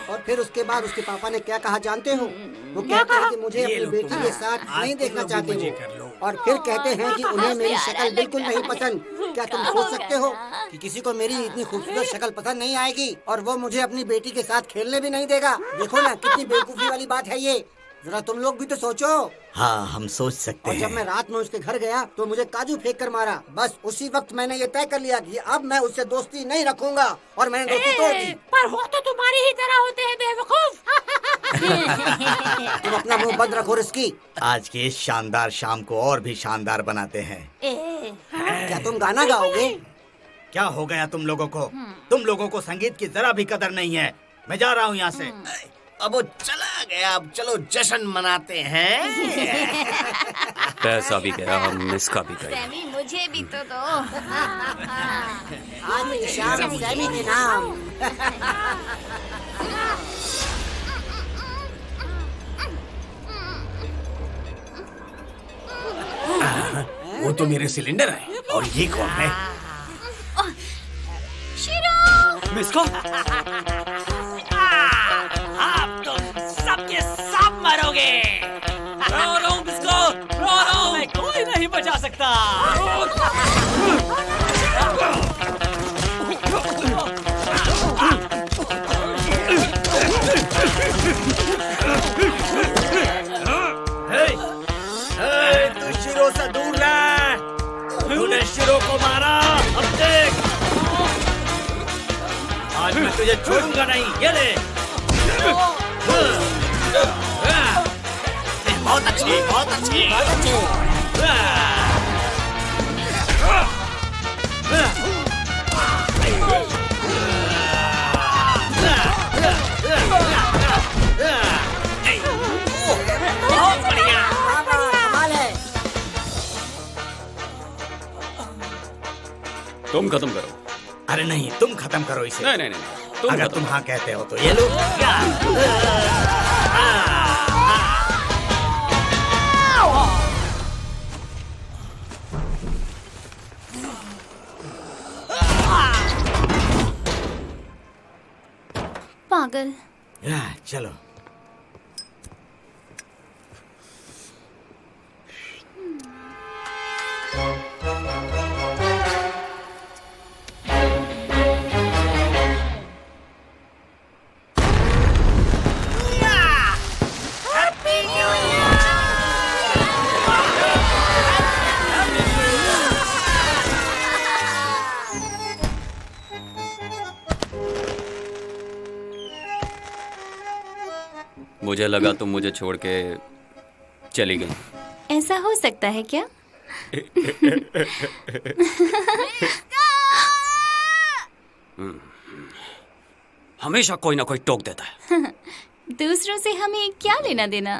S4: और फिर उसके बाद उसके पापा ने क्या कहा जानते हो? वो कहते हैं कि मुझे अपनी बेटी के साथ नहीं देखना चाहते हो, और फिर कहते हैं कि उन्हें मेरी शक्ल बिल्कुल नहीं पसंद। क्या तुम सोच सकते हो कि किसी को मेरी इतनी खूबसूरत शक्ल पसंद नहीं आएगी, और वो मुझे अपनी बेटी के साथ खेलने भी नहीं देगा? देखो ना, कितनी बेवकूफी वाली बात है ये। जरा तुम लोग भी तो सोचो।
S1: हाँ, हम सोच सकते
S4: हैं। और जब मैं रात में उसके घर गया तो मुझे काजू फेंक कर मारा। बस उसी वक्त मैंने ये तय कर लिया कि अब मैं उससे दोस्ती नहीं रखूंगा, और मैंने दोस्ती तोड़ दी।
S6: पर हो तो तुम्हारी ही तरह होते हैं बेवकूफ।
S4: तुम अपना मुंह बंद रखो रिस्की।
S1: आज की इस शानदार शाम को और भी शानदार बनाते हैं।
S4: क्या तुम गाना गाओगे?
S1: क्या हो गया तुम लोगों को? तुम लोगों को संगीत की जरा भी कदर नहीं है। मैं जा रहा हूँ यहाँ से।
S9: अब वो चला गया, अब चलो जश्न मनाते हैं।
S2: पैसा भी गया, मिसका भी गया।
S8: सैमी, मुझे भी तो दो।
S4: आज शाम सैमी के नाम।
S9: वो तो मेरे सिलेंडर है, और ये कौन है?
S8: शिरो!
S2: मिसका?
S12: आप तो सबके सब मरोगे। मैं कोई नहीं बचा सकता।
S1: तू शिरो से दूर रह। तूने शिरो को मारा, अब देख। आज मैं तुझे छोड़ूंगा नहीं। ये ले। बहुत अच्छी, बहुत अच्छी, बहुत अच्छी।
S2: तुम खत्म करो।
S1: अरे नहीं, तुम खत्म करो इसे।
S2: नहीं नहीं नहीं, तुम
S1: अगर
S2: खत्म
S1: तुम हाँ कहते हो तो ये लो।
S8: पागल।
S1: चलो।
S2: मुझे लगा तुम मुझे छोड़ के चली गई।
S8: ऐसा हो सकता है क्या?
S2: हमेशा कोई ना कोई टोक देता है।
S8: दूसरों से हमें क्या लेना देना।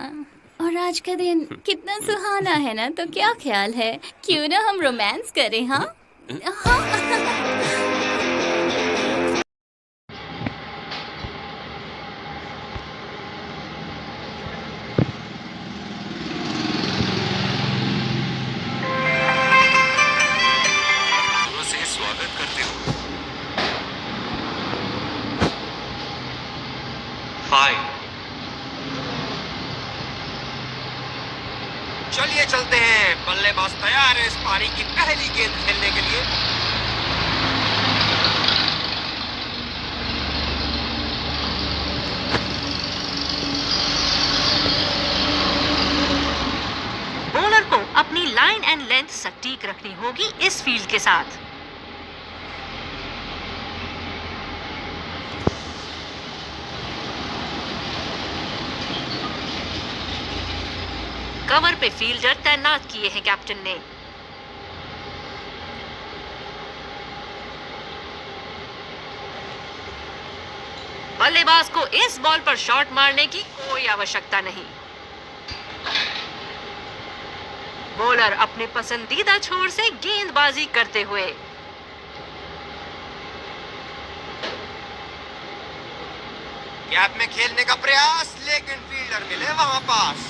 S8: और आज का दिन कितना सुहाना है ना, तो क्या ख्याल है क्यों ना हम रोमांस करें? हाँ
S16: स्वागत करते हो। फाइन, चलिए चलते हैं। बल्लेबाज तैयार है इस पारी की पहली गेंद खेलने के लिए।
S17: बॉलर को अपनी लाइन एंड लेंथ सटीक रखनी होगी इस फील्ड के साथ। कवर पे फील्डर तैनात किए हैं कैप्टन ने। बल्लेबाज को इस बॉल पर शॉट मारने की कोई आवश्यकता नहीं। बॉलर अपने पसंदीदा छोर से गेंदबाजी करते हुए
S16: गैप में खेलने का प्रयास, लेकिन फील्डर मिले वहां पास।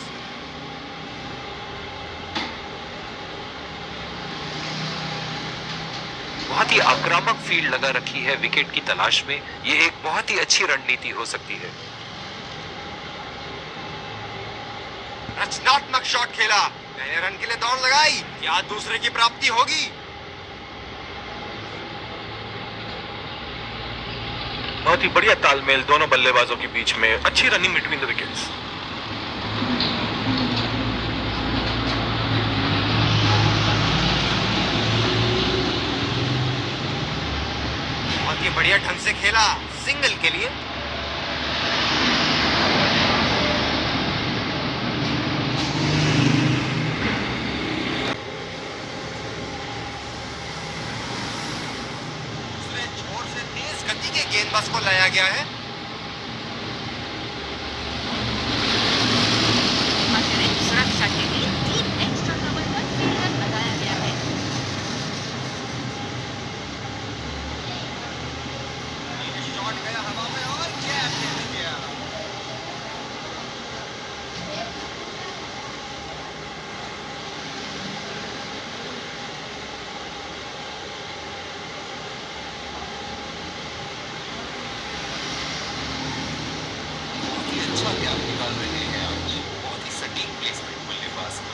S16: बहुत ही आक्रामक फील्ड लगा रखी है विकेट की तलाश में। ये एक बहुत ही अच्छी रणनीति हो सकती है। रचनात्मक शॉट खेला, पहले रन के लिए दौड़ लगाई, क्या दूसरे की प्राप्ति होगी?
S18: बहुत ही बढ़िया तालमेल दोनों बल्लेबाजों के बीच में, अच्छी रनिंग बिटवीन द विकेट्स।
S16: बहुत ही बढ़िया ढंग से खेला, सिंगल के लिए। दूसरे छोर से तेज गति के गेंदबाज को लाया गया है।
S17: अतिरिक्त सुरक्षा के लिए 3 एक्स्ट्रा कवर पर फील्डर लगाया गया है।
S16: शॉट गया हवा में और गैप मिल गया।
S15: बहुत ही अच्छा गैप निकाल रहे हैं आज। बहुत ही सटीक प्लेसमेंट बल्लेबाज का।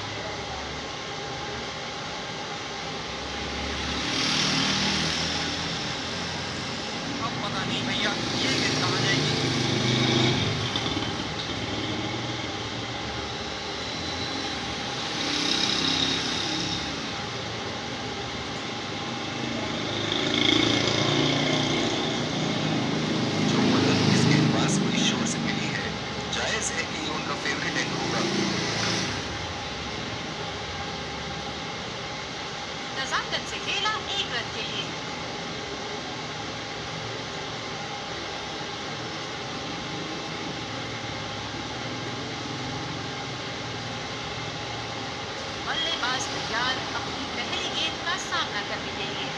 S16: अब पता नहीं भैया ये गेंद कहां जाएगी।
S15: जो मदद इस गेंदबाज को इस शोर से मिली है, जायज है कि ये उनका फेवरेट एंड होगा।
S17: नजाकत से खेला, 1 रन के लिए। बल्लेबाज तैयार अपनी पहली गेंद का सामना करने के लिए।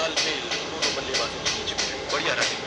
S18: तालमेल दोनों बल्लेबाजों के बीच में, बढ़िया रनिंग।